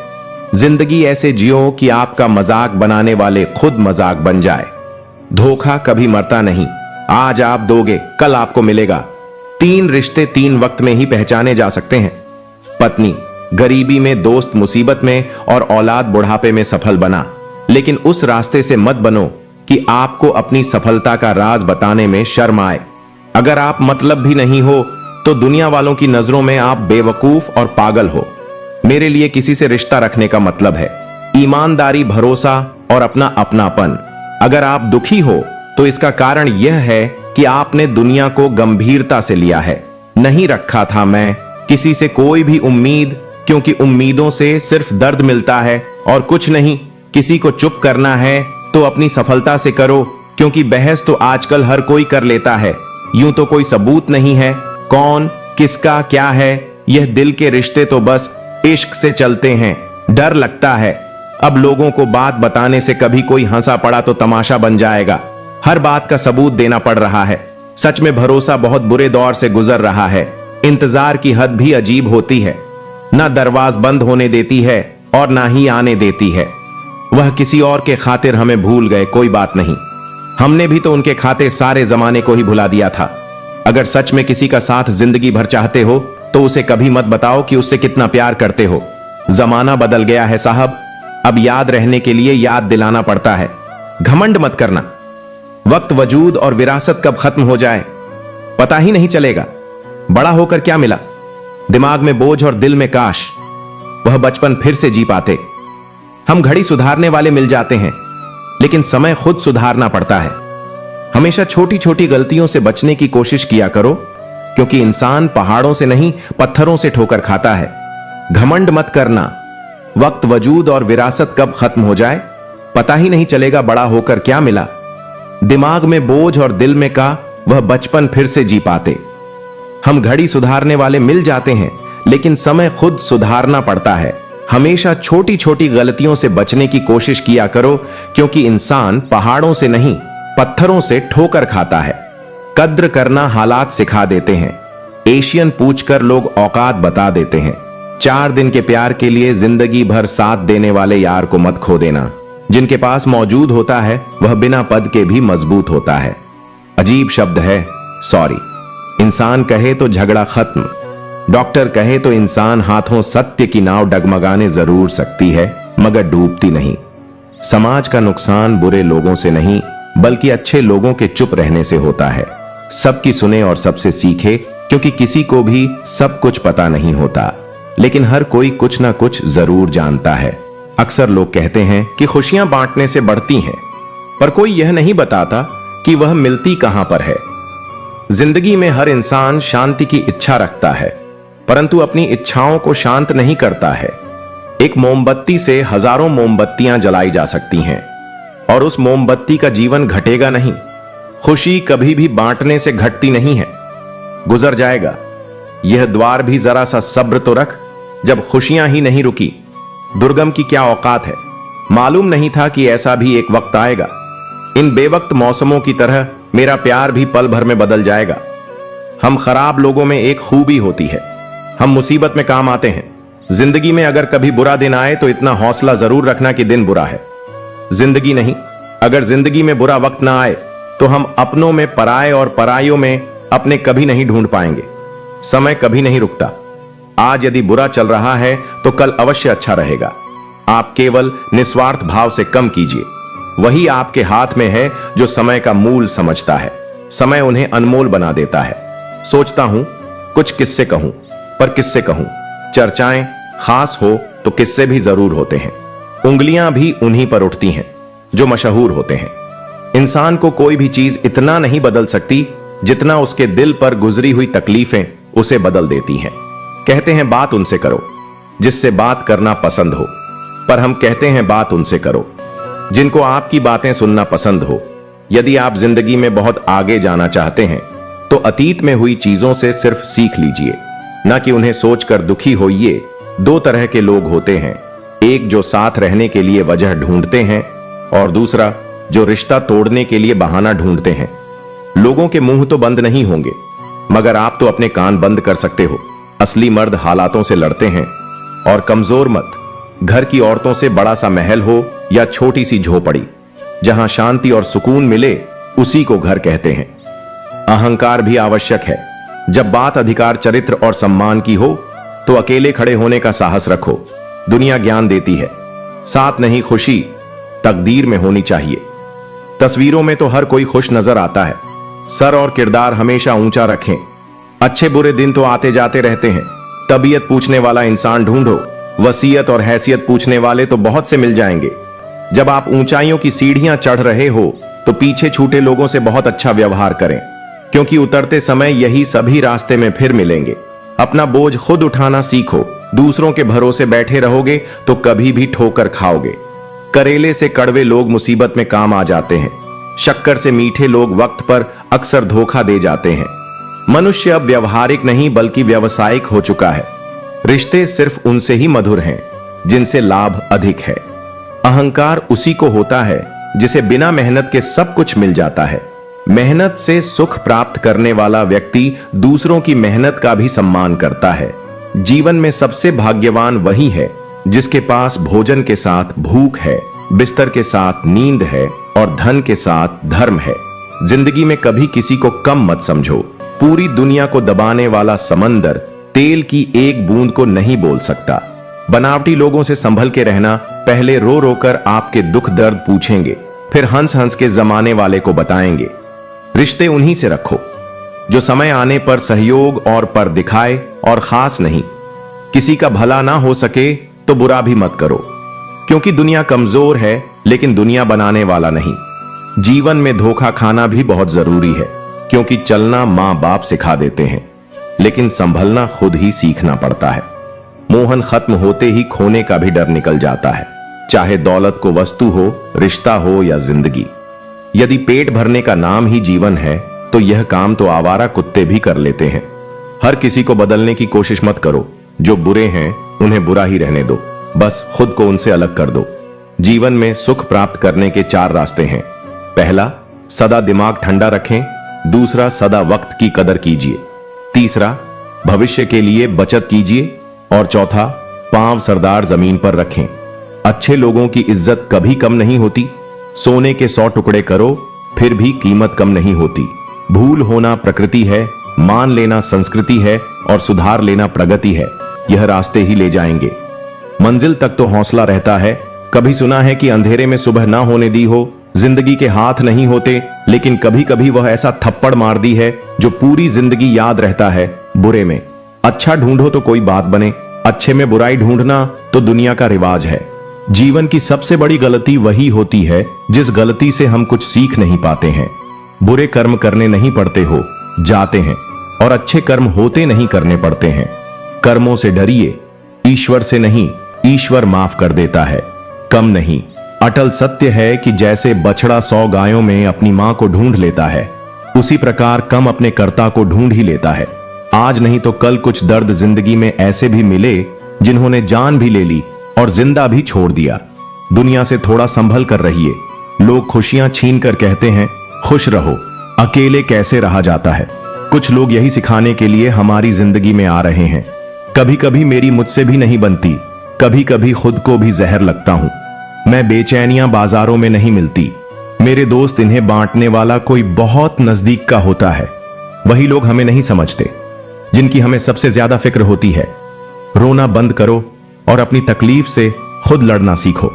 Speaker 2: जिंदगी ऐसे जियो कि आपका मजाक बनाने वाले खुद मजाक बन जाए। धोखा कभी मरता नहीं, आज आप दोगे कल आपको मिलेगा। 3 रिश्ते 3 वक्त में ही पहचाने जा सकते हैं। पत्नी गरीबी में, दोस्त मुसीबत में और औलाद बुढ़ापे में सफल बना। लेकिन उस रास्ते से मत बनो कि आपको अपनी सफलता का राज बताने में शर्म आए। अगर आप मतलब भी नहीं हो तो दुनिया वालों की नजरों में आप बेवकूफ और पागल हो। मेरे लिए किसी से रिश्ता रखने का मतलब है ईमानदारी, भरोसा और अपना अपनापन। अगर आप दुखी हो तो इसका कारण यह है कि आपने दुनिया को गंभीरता से लिया है। नहीं रखा था मैं किसी से कोई भी उम्मीद, क्योंकि उम्मीदों से सिर्फ दर्द मिलता है और कुछ नहीं। किसी को चुप करना है तो अपनी सफलता से करो, क्योंकि बहस तो आजकल हर कोई कर लेता है। यूं तो कोई सबूत नहीं है कौन किसका क्या है। यह दिल के रिश्ते तो बस इश्क से चलते हैं। डर लगता है अब लोगों को बात बताने से कभी कोई हंसा पड़ा तो तमाशा बन जाएगा। हर बात का सबूत देना पड़ रहा है। सच में भरोसा बहुत बुरे दौर से गुजर रहा है। इंतजार की हद भी अजीब होती है, ना दरवाज बंद होने देती है और ना ही आने देती है। वह किसी और के खातिर हमें भूल गए, कोई बात नहीं, हमने भी तो उनके खातिर सारे जमाने को ही भुला दिया था। अगर सच में किसी का साथ जिंदगी भर चाहते हो तो उसे कभी मत बताओ कि उससे कितना प्यार करते हो। जमाना बदल गया है साहब, अब याद रहने के लिए याद दिलाना पड़ता है। घमंड मत करना, वक्त, वजूद और विरासत कब खत्म हो जाए पता ही नहीं चलेगा। बड़ा होकर क्या मिला, दिमाग में बोझ और दिल में काश वह बचपन फिर से जी पाते। हम घड़ी सुधारने वाले मिल जाते हैं, लेकिन समय खुद सुधारना पड़ता है। हमेशा छोटी छोटी गलतियों से बचने की कोशिश किया करो, क्योंकि इंसान पहाड़ों से नहीं पत्थरों से ठोकर खाता है। घमंड मत करना। वक्त, वजूद और विरासत कब खत्म हो जाए पता ही नहीं चलेगा बड़ा होकर क्या मिला। दिमाग में बोझ और दिल में का वह बचपन फिर से जी पाते। हम घड़ी सुधारने वाले मिल जाते हैं, लेकिन समय खुद सुधारना पड़ता है। हमेशा छोटी छोटी गलतियों से बचने की कोशिश किया करो, क्योंकि इंसान पहाड़ों से नहीं पत्थरों से ठोकर खाता है। कद्र करना हालात सिखा देते हैं। एशियन पूछकर लोग औकात बता देते हैं। 4 दिन के प्यार के लिए जिंदगी भर साथ देने वाले यार को मत खो देना। जिनके पास मौजूद होता है वह बिना पद के भी मजबूत होता है। अजीब शब्द है सॉरी। इंसान कहे तो झगड़ा खत्म, डॉक्टर कहे तो इंसान हाथों सत्य की नाव डगमगाने जरूर सकती है, मगर डूबती नहीं। समाज का नुकसान बुरे लोगों से नहीं, बल्कि अच्छे लोगों के चुप रहने से होता है। सबकी सुने और सबसे सीखे, क्योंकि किसी को भी सब कुछ पता नहीं होता, लेकिन हर कोई कुछ ना कुछ जरूर जानता है। अक्सर लोग कहते हैं कि खुशियां बांटने से बढ़ती हैं, पर कोई यह नहीं बताता कि वह मिलती कहां पर है। जिंदगी में हर इंसान शांति की इच्छा रखता है, परंतु अपनी इच्छाओं को शांत नहीं करता है। एक मोमबत्ती से हजारों मोमबत्तियां जलाई जा सकती हैं, और उस मोमबत्ती का जीवन घटेगा नहीं। खुशी कभी भी बांटने से घटती नहीं है, गुजर जाएगा। यह द्वार भी जरा सा सब्र तो रख, जब खुशियां ही नहीं रुकी। दुर्गम की क्या औकात है, मालूम नहीं था कि ऐसा भी एक वक्त आएगा। इन बेवक्त मौसमों की तरह मेरा प्यार भी पल भर में बदल जाएगा। हम खराब लोगों में एक खूबी होती है, हम मुसीबत में काम आते हैं। जिंदगी में अगर कभी बुरा दिन आए तो इतना हौसला जरूर रखना कि दिन बुरा है, जिंदगी नहीं। अगर जिंदगी में बुरा वक्त ना आए तो हम अपनों में पराए और परायों में अपने कभी नहीं ढूंढ पाएंगे। समय कभी नहीं रुकता। आज यदि बुरा चल रहा है तो कल अवश्य अच्छा रहेगा। आप केवल निस्वार्थ भाव से कम कीजिए, वही आपके हाथ में है जो समय का मूल समझता है। समय उन्हें अनमोल बना देता है। सोचता हूं कुछ किस्से कहूं, पर किस्से कहूं। चर्चाएं खास हो तो किस्से भी जरूर होते हैं। उंगलियां भी उन्हीं पर उठती हैं जो मशहूर होते हैं। इंसान को कोई भी चीज इतना नहीं बदल सकती जितना उसके दिल पर गुजरी हुई तकलीफें उसे बदल देती हैं। कहते हैं बात उनसे करो जिससे बात करना पसंद हो, पर हम कहते हैं बात उनसे करो जिनको आपकी बातें सुनना पसंद हो। यदि आप जिंदगी में बहुत आगे जाना चाहते हैं तो अतीत में हुई चीजों से सिर्फ सीख लीजिए, ना कि उन्हें सोचकर दुखी होइए। 2 तरह के लोग होते हैं, एक जो साथ रहने के लिए वजह ढूंढते हैं, और दूसरा जो रिश्ता तोड़ने के लिए बहाना ढूंढते हैं। लोगों के मुंह तो बंद नहीं होंगे, मगर आप तो अपने कान बंद कर सकते हो। असली मर्द हालातों से लड़ते हैं, और कमजोर मत। घर की औरतों से बड़ा सा महल हो या छोटी सी झोपड़ी, जहां शांति और सुकून मिले उसी को घर कहते हैं। अहंकार भी आवश्यक है। जब बात अधिकार, चरित्र और सम्मान की हो तो अकेले खड़े होने का साहस रखो। दुनिया ज्ञान देती है, साथ नहीं खुशी तकदीर में होनी चाहिए। तस्वीरों में तो हर कोई खुश नजर आता है। सर और किरदार हमेशा ऊंचा रखें। अच्छे बुरे दिन तो आते जाते रहते हैं। तबीयत पूछने वाला इंसान ढूंढो, वसीयत और हैसियत पूछने वाले तो बहुत से मिल जाएंगे। जब आप ऊंचाइयों की सीढ़ियां चढ़ रहे हो तो पीछे छूटे लोगों से बहुत अच्छा व्यवहार करें, क्योंकि उतरते समय यही सभी रास्ते में फिर मिलेंगे। अपना बोझ खुद उठाना सीखो। दूसरों के भरोसे बैठे रहोगे तो कभी भी ठोकर खाओगे। करेले से कड़वे लोग मुसीबत में काम आ जाते हैं। शक्कर से मीठे लोग वक्त पर अक्सर धोखा दे जाते हैं। मनुष्य अब व्यवहारिक नहीं बल्कि व्यावसायिक हो चुका है। रिश्ते सिर्फ उनसे ही मधुर हैं जिनसे लाभ अधिक है। अहंकार उसी को होता है जिसे बिना मेहनत के सब कुछ मिल जाता है। मेहनत से सुख प्राप्त करने वाला व्यक्ति दूसरों की मेहनत का भी सम्मान करता है। जीवन में सबसे भाग्यवान वही है जिसके पास भोजन के साथ भूख है, बिस्तर के साथ नींद है और धन के साथ धर्म है। जिंदगी में कभी किसी को कम मत समझो। पूरी दुनिया को दबाने वाला समंदर तेल की एक बूंद को नहीं बोल सकता। बनावटी लोगों से संभल के रहना। पहले रो रो कर आपके दुख दर्द पूछेंगे, फिर हंस हंस के जमाने वाले को बताएंगे। रिश्ते उन्हीं से रखो जो समय आने पर सहयोग और पर दिखाए और खास नहीं। किसी का भला ना हो सके तो बुरा भी मत करो, क्योंकि दुनिया कमजोर है लेकिन दुनिया बनाने वाला नहीं। जीवन में धोखा खाना भी बहुत जरूरी है, क्योंकि चलना मां बाप सिखा देते हैं, लेकिन संभलना खुद ही सीखना पड़ता है।
Speaker 1: मोहन खत्म होते ही खोने का भी डर निकल जाता है, चाहे दौलत को वस्तु हो, रिश्ता हो या जिंदगी। यदि पेट भरने का नाम ही जीवन है तो यह काम तो आवारा कुत्ते भी कर लेते हैं। हर किसी को बदलने की कोशिश मत करो। जो बुरे हैं उन्हें बुरा ही रहने दो, बस खुद को उनसे अलग कर दो। जीवन में सुख प्राप्त करने के 4 रास्ते हैं। पहला, सदा दिमाग ठंडा रखें। दूसरा, सदा वक्त की कदर कीजिए। तीसरा, भविष्य के लिए बचत कीजिए। और चौथा, पांव सरदार जमीन पर रखें। अच्छे लोगों की इज्जत कभी कम नहीं होती। सोने के 100 टुकड़े करो फिर भी कीमत कम नहीं होती। भूल होना प्रकृति है, मान लेना संस्कृति है और सुधार लेना प्रगति है। यह रास्ते ही ले जाएंगे। मंजिल तक तो हौसला रहता है। कभी सुना है कि अंधेरे में सुबह ना होने दी हो, जिंदगी के हाथ नहीं होते, लेकिन कभी कभी वह ऐसा थप्पड़ मार दी है जो पूरी जिंदगी याद रहता है। बुरे में अच्छा ढूंढो तो कोई बात बने, अच्छे में बुराई ढूंढना तो दुनिया का रिवाज है। जीवन की सबसे बड़ी गलती वही होती है जिस गलती से हम कुछ सीख नहीं पाते हैं। बुरे कर्म करने नहीं पड़ते हो, जाते हैं, और अच्छे कर्म होते नहीं करने पड़ते हैं। कर्मों से डरिए, ईश्वर से नहीं। ईश्वर माफ कर देता है, कम नहीं। अटल सत्य है कि जैसे बछड़ा 100 गायों में अपनी मां को ढूंढ लेता है, उसी प्रकार कम अपने कर्ता को ढूंढ ही लेता है। आज नहीं तो कल कुछ दर्द जिंदगी में ऐसे भी मिले जिन्होंने जान भी ले ली और जिंदा भी छोड़ दिया। दुनिया से थोड़ा संभल कर रहिए। लोग खुशियां छीन कर कहते हैं खुश रहो, अकेले कैसे रहा जाता है। कुछ लोग यही सिखाने के लिए हमारी जिंदगी में आ रहे हैं। कभी कभी मेरी मुझसे भी नहीं बनती, कभी कभी खुद को भी जहर लगता हूं। मैं बेचैनियां बाजारों में नहीं मिलती। मेरे दोस्त इन्हें बांटने वाला कोई बहुत नजदीक का होता है। वही लोग हमें नहीं समझते जिनकी हमें सबसे ज्यादा फिक्र होती है। रोना बंद करो और अपनी तकलीफ से खुद लड़ना सीखो।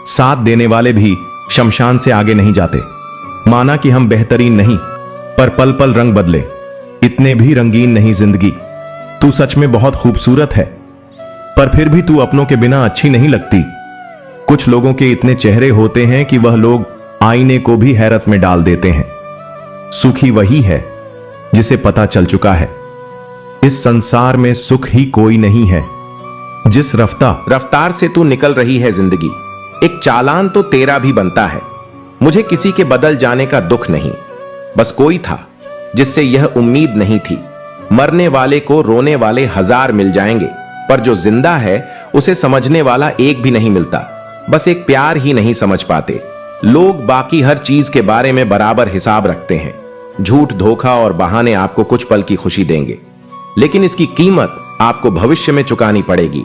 Speaker 1: साथ देने वाले भी शमशान से आगे नहीं जाते। माना कि हम बेहतरीन नहीं, पर पल पल रंग बदले, इतने भी रंगीन नहीं जिंदगी। तू सच में बहुत खूबसूरत है, पर फिर भी तू अपनों के बिना अच्छी नहीं लगती। कुछ लोगों के इतने चेहरे होते हैं कि वह लोग आईने को भी हैरत में डाल देते हैं। सुखी वही है जिसे पता चल चुका है इस संसार में सुख ही कोई नहीं है। जिस रफ्तार से तू निकल रही है जिंदगी, एक चालान तो तेरा भी बनता है। मुझे किसी के बदल जाने का दुख नहीं, बस कोई था जिससे यह उम्मीद नहीं थी। मरने वाले को रोने वाले 1000 मिल जाएंगे, पर जो जिंदा है उसे समझने वाला एक भी नहीं मिलता। बस एक प्यार ही नहीं समझ पाते। लोग बाकी हर चीज के बारे में बराबर हिसाब रखते हैं। झूठ, धोखा और बहाने आपको कुछ पल की खुशी देंगे, लेकिन इसकी कीमत आपको भविष्य में चुकानी पड़ेगी।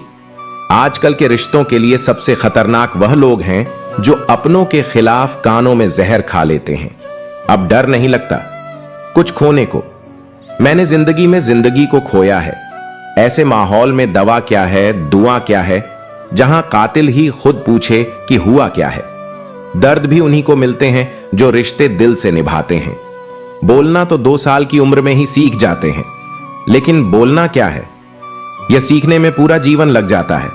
Speaker 1: आजकल के रिश्तों के लिए सबसे खतरनाक वह लोग हैं जो अपनों के खिलाफ कानों में जहर खा लेते हैं। अब डर नहीं लगता कुछ खोने को। मैंने जिंदगी में जिंदगी को खोया है। ऐसे माहौल में दवा क्या है, दुआ क्या है, जहां कातिल ही खुद पूछे कि हुआ क्या है। दर्द भी उन्हीं को मिलते हैं जो रिश्ते दिल से निभाते हैं। बोलना तो 2 साल की उम्र में ही सीख जाते हैं, लेकिन बोलना क्या है, यह सीखने में पूरा जीवन लग जाता है।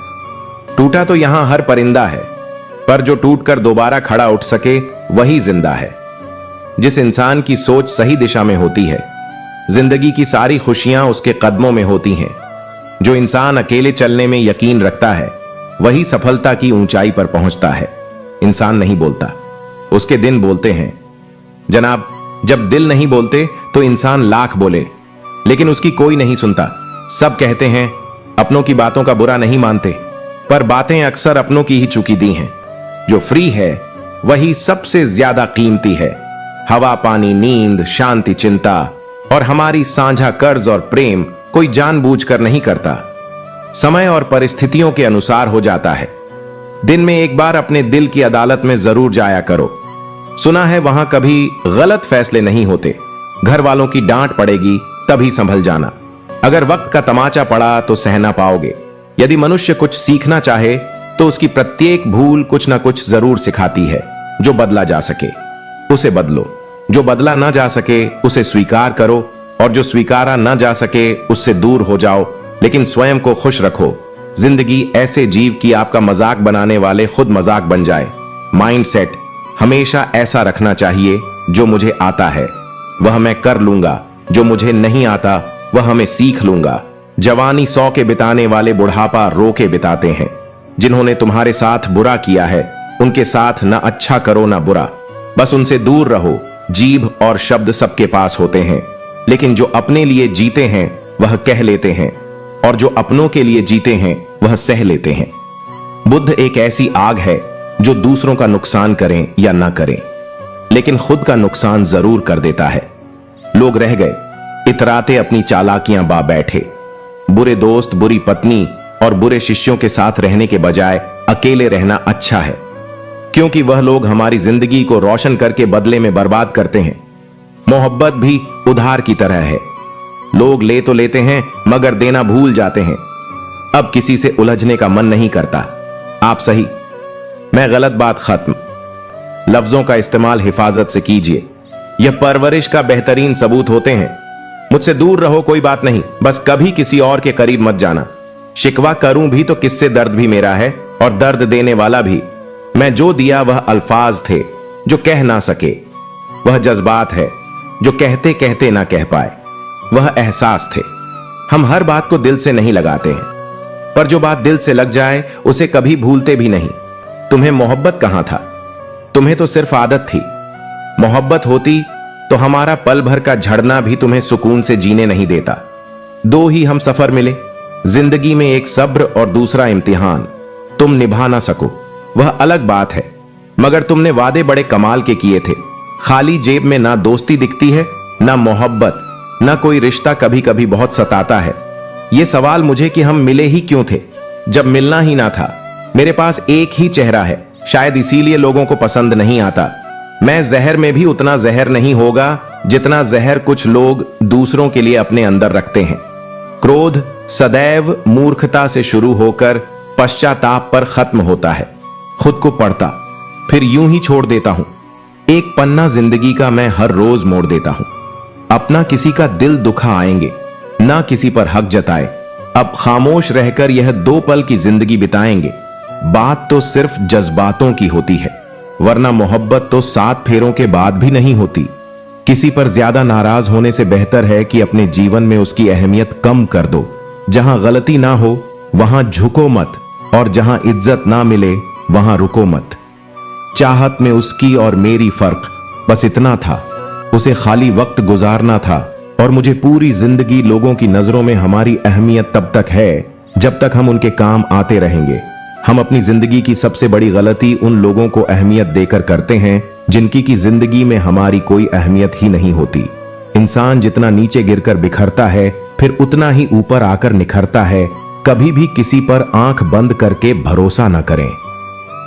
Speaker 1: टूटा तो यहां हर परिंदा है, पर जो टूटकर दोबारा खड़ा उठ सके वही जिंदा है। जिस इंसान की सोच सही दिशा में होती है, जिंदगी की सारी खुशियां उसके कदमों में होती हैं। जो इंसान अकेले चलने में यकीन रखता है, वही सफलता की ऊंचाई पर पहुंचता है। इंसान नहीं बोलता, उसके दिन बोलते हैं। जनाब, जब दिल नहीं बोलते तो इंसान लाख बोले, लेकिन उसकी कोई नहीं सुनता। सब कहते हैं अपनों की बातों का बुरा नहीं मानते, पर बातें अक्सर अपनों की ही चुकी दी हैं। जो फ्री है वही सबसे ज्यादा कीमती है। हवा, पानी, नींद, शांति, चिंता और हमारी साझा कर्ज और प्रेम कोई जानबूझकर नहीं करता। समय और परिस्थितियों के अनुसार हो जाता है। दिन में एक बार अपने दिल की अदालत में जरूर जाया करो। सुना है वहां कभी गलत फैसले नहीं होते। घर वालों की डांट पड़ेगी तभी संभल जाना। अगर वक्त का तमाचा पड़ा तो सहना पाओगे। यदि मनुष्य कुछ सीखना चाहे तो उसकी प्रत्येक भूल कुछ ना कुछ जरूर सिखाती है। जो बदला जा सके उसे बदलो, जो बदला ना जा सके उसे स्वीकार करो, और जो स्वीकारा ना जा सके उससे दूर हो जाओ, लेकिन स्वयं को खुश रखो। जिंदगी ऐसे जीव की आपका मजाक बनाने वाले खुद मजाक बन जाए। माइंडसेट हमेशा ऐसा रखना चाहिए, जो मुझे आता है वह मैं कर लूंगा, जो मुझे नहीं आता वह मैं सीख लूंगा। जवानी 100 के बिताने वाले बुढ़ापा रो के बिताते हैं। जिन्होंने तुम्हारे साथ बुरा किया है उनके साथ ना अच्छा करो ना बुरा, बस उनसे दूर रहो। जीभ और शब्द सबके पास होते हैं, लेकिन जो अपने लिए जीते हैं वह कह लेते हैं, और जो अपनों के लिए जीते हैं वह सह लेते हैं। बुद्ध एक ऐसी आग है जो दूसरों का नुकसान करें या ना करें, लेकिन खुद का नुकसान जरूर कर देता है। लोग रह गए इतराते अपनी चालाकियां बा बैठे। बुरे दोस्त, बुरी पत्नी और बुरे शिष्यों के साथ रहने के बजाय अकेले रहना अच्छा है, क्योंकि वह लोग हमारी जिंदगी को रोशन करके बदले में बर्बाद करते हैं। मोहब्बत भी उधार की तरह है। लोग ले तो लेते हैं मगर देना भूल जाते हैं। अब किसी से उलझने का मन नहीं करता। आप सही, मैं गलत, बात खत्म। लफ्जों का इस्तेमाल हिफाजत से कीजिए, यह परवरिश का बेहतरीन सबूत होते हैं। मुझसे दूर रहो कोई बात नहीं, बस कभी किसी और के करीब मत जाना। शिकवा करूं भी तो किससे, दर्द भी मेरा है और दर्द देने वाला भी। मैं जो दिया वह अल्फाज थे जो कह ना सके, वह जज्बात है जो कहते कहते ना कह पाए, वह एहसास थे। हम हर बात को दिल से नहीं लगाते हैं, पर जो बात दिल से लग जाए उसे कभी भूलते भी नहीं। तुम्हें मोहब्बत कहां था? तुम्हें तो सिर्फ आदत थी। मोहब्बत होती तो हमारा पल भर का झड़ना भी तुम्हें सुकून से जीने नहीं देता। दो ही हम सफर मिले जिंदगी में, एक सब्र और दूसरा इम्तिहान। तुम निभा ना सको वह अलग बात है, मगर तुमने वादे बड़े कमाल के किए थे। खाली जेब में ना दोस्ती दिखती है, ना मोहब्बत, ना कोई रिश्ता कभी कभी बहुत सताता है। यह सवाल मुझे कि हम मिले ही क्यों थे जब मिलना ही ना था। मेरे पास एक ही चेहरा है, शायद इसीलिए लोगों को पसंद नहीं आता। मैं जहर में भी उतना जहर नहीं होगा जितना जहर कुछ लोग दूसरों के लिए अपने अंदर रखते हैं। क्रोध सदैव मूर्खता से शुरू होकर पश्चाताप पर खत्म होता है। खुद को पढ़ता फिर यूं ही छोड़ देता हूं। एक पन्ना जिंदगी का मैं हर रोज मोड़ देता हूं। अपना किसी का दिल दुखा आएंगे, ना किसी पर हक जताए। अब खामोश रहकर यह 2 पल की जिंदगी बिताएंगे। बात तो सिर्फ जज्बातों की होती है, वरना मोहब्बत तो 7 फेरों के बाद भी नहीं होती। किसी पर ज्यादा नाराज होने से बेहतर है कि अपने जीवन में उसकी अहमियत कम कर दो। जहां गलती ना हो वहां झुको मत, और जहां इज्जत ना मिले वहां रुको मत। चाहत में उसकी और मेरी फर्क बस इतना था, उसे खाली वक्त गुजारना था। और मुझे पूरी जिंदगी लोगों की नजरों में हमारी अहमियत तब तक है जब तक हम उनके काम आते रहेंगे। हम अपनी जिंदगी की सबसे बड़ी गलती उन लोगों को अहमियत देकर करते हैं जिनकी की जिंदगी में हमारी कोई अहमियत ही नहीं होती। इंसान जितना नीचे गिरकर बिखरता है फिर उतना ही ऊपर आकर निखरता है। कभी भी किसी पर आंख बंद करके भरोसा न करें,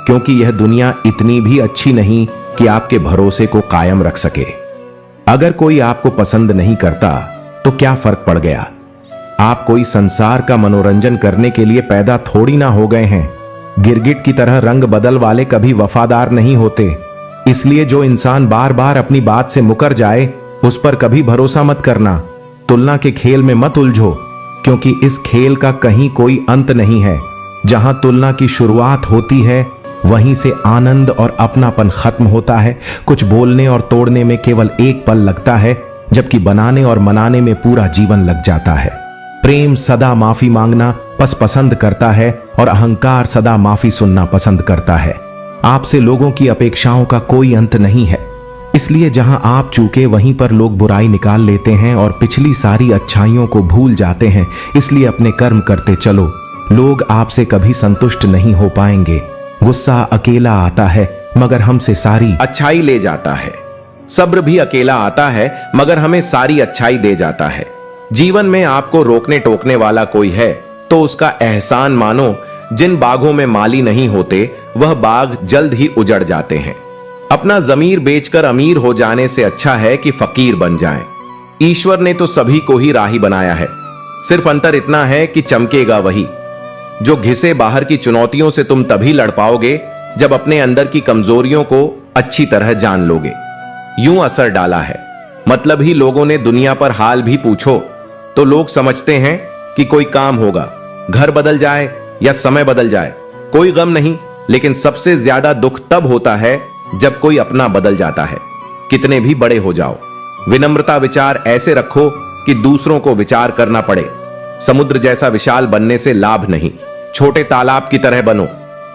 Speaker 1: क्योंकि यह दुनिया इतनी भी अच्छी नहीं कि आपके भरोसे को कायम रख सके। अगर कोई आपको पसंद नहीं करता तो क्या फर्क पड़ गया? आप कोई संसार का मनोरंजन करने के लिए पैदा थोड़ी ना हो गए हैं। गिरगिट की तरह रंग बदल वाले कभी वफादार नहीं होते। इसलिए जो इंसान बार बार अपनी बात से मुकर जाए उस पर कभी भरोसा मत करना। तुलना के खेल में मत उलझो, क्योंकि इस खेल का कहीं कोई अंत नहीं है। जहां तुलना की शुरुआत होती है वहीं से आनंद और अपनापन खत्म होता है। कुछ बोलने और तोड़ने में केवल एक पल लगता है, जबकि बनाने और मनाने में पूरा जीवन लग जाता है। प्रेम सदा माफी मांगना पसंद करता है और अहंकार सदा माफी सुनना पसंद करता है। आपसे लोगों की अपेक्षाओं का कोई अंत नहीं है, इसलिए जहां आप चूके वहीं पर लोग बुराई निकाल लेते हैं और पिछली सारी अच्छाइयों को भूल जाते हैं। इसलिए अपने कर्म करते चलो, लोग आपसे कभी संतुष्ट नहीं हो पाएंगे। गुस्सा अकेला आता है मगर हमसे सारी अच्छाई ले जाता है। सब्र भी अकेला आता है मगर हमें सारी अच्छाई दे जाता है। जीवन में आपको रोकने टोकने वाला कोई है तो उसका एहसान मानो। जिन बागों में माली नहीं होते वह बाग जल्द ही उजड़ जाते हैं। अपना जमीर बेचकर अमीर हो जाने से अच्छा है कि फकीर बन जाएं। ईश्वर ने तो सभी को ही राही बनाया है, सिर्फ अंतर इतना है कि चमकेगा वही। जो घिसे बाहर की चुनौतियों से तुम तभी लड़ पाओगे जब अपने अंदर की कमजोरियों को अच्छी तरह जान लोगे। यूं असर डाला है, मतलब ही लोगों ने दुनिया पर हाल भी पूछो तो लोग समझते हैं कि कोई काम होगा, घर बदल जाए या समय बदल जाए, कोई गम नहीं। लेकिन सबसे ज्यादा दुख तब होता है जब कोई अपना बदल जाता है। कितने भी बड़े हो जाओ, विनम्रता विचार ऐसे रखो कि दूसरों को विचार करना पड़े। समुद्र जैसा विशाल बनने से लाभ नहीं। छोटे तालाब की तरह बनो,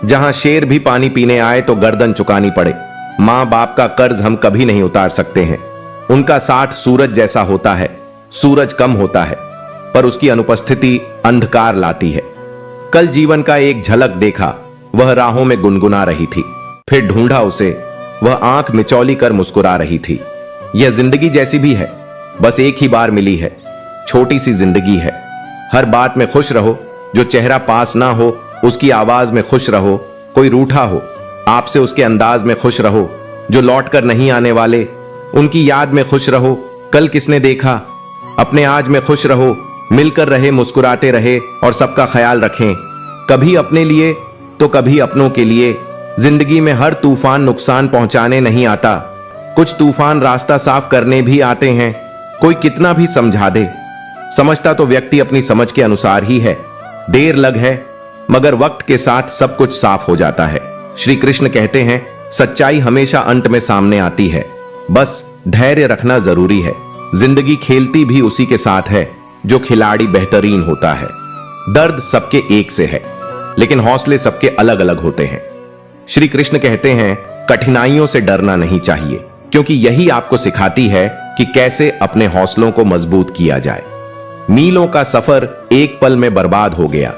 Speaker 1: जहां शेर भी पानी पीने आए तो गर्दन चुकानी पड़े। मां बाप का कर्ज हम कभी नहीं उतार सकते हैं। उनका साथ सूरज जैसा होता है। सूरज कम होता है, पर उसकी अनुपस्थिति अंधकार लाती है। कल जीवन का एक झलक देखा, वह राहों में गुनगुना रही थी। फिर ढूंढा उसे, वह आंख मिचौली कर मुस्कुरा रही थी। यह जिंदगी जैसी भी है, बस एक ही बार मिली है। छोटी सी जिंदगी है। हर बात में खुश रहो। जो चेहरा पास ना हो उसकी आवाज में खुश रहो। कोई रूठा हो, आपसे उसके अंदाज में खुश रहो। जो लौट कर नहीं आने वाले, उनकी याद में खुश रहो। कल किसने देखा, अपने आज में खुश रहो। मिलकर रहे, मुस्कुराते रहे और सबका ख्याल रखें। कभी अपने लिए तो कभी अपनों के लिए। जिंदगी में हर तूफान नुकसान पहुंचाने नहीं आता। कुछ तूफान रास्ता साफ करने भी आते हैं। कोई कितना भी समझा दे, समझता तो व्यक्ति अपनी समझ के अनुसार ही है। देर लग है, मगर वक्त के साथ सब कुछ साफ हो जाता है। श्री कृष्ण कहते हैं, सच्चाई हमेशा अंत में सामने आती है, बस धैर्य रखना जरूरी है। जिंदगी खेलती भी उसी के साथ है जो खिलाड़ी बेहतरीन होता है। दर्द सबके एक से है, लेकिन हौसले सबके अलग अलग होते हैं। श्री कृष्ण कहते हैं, कठिनाइयों से डरना नहीं चाहिए, क्योंकि यही आपको सिखाती है कि कैसे अपने हौसलों को मजबूत किया जाए। मीलों का सफर एक पल में बर्बाद हो गया।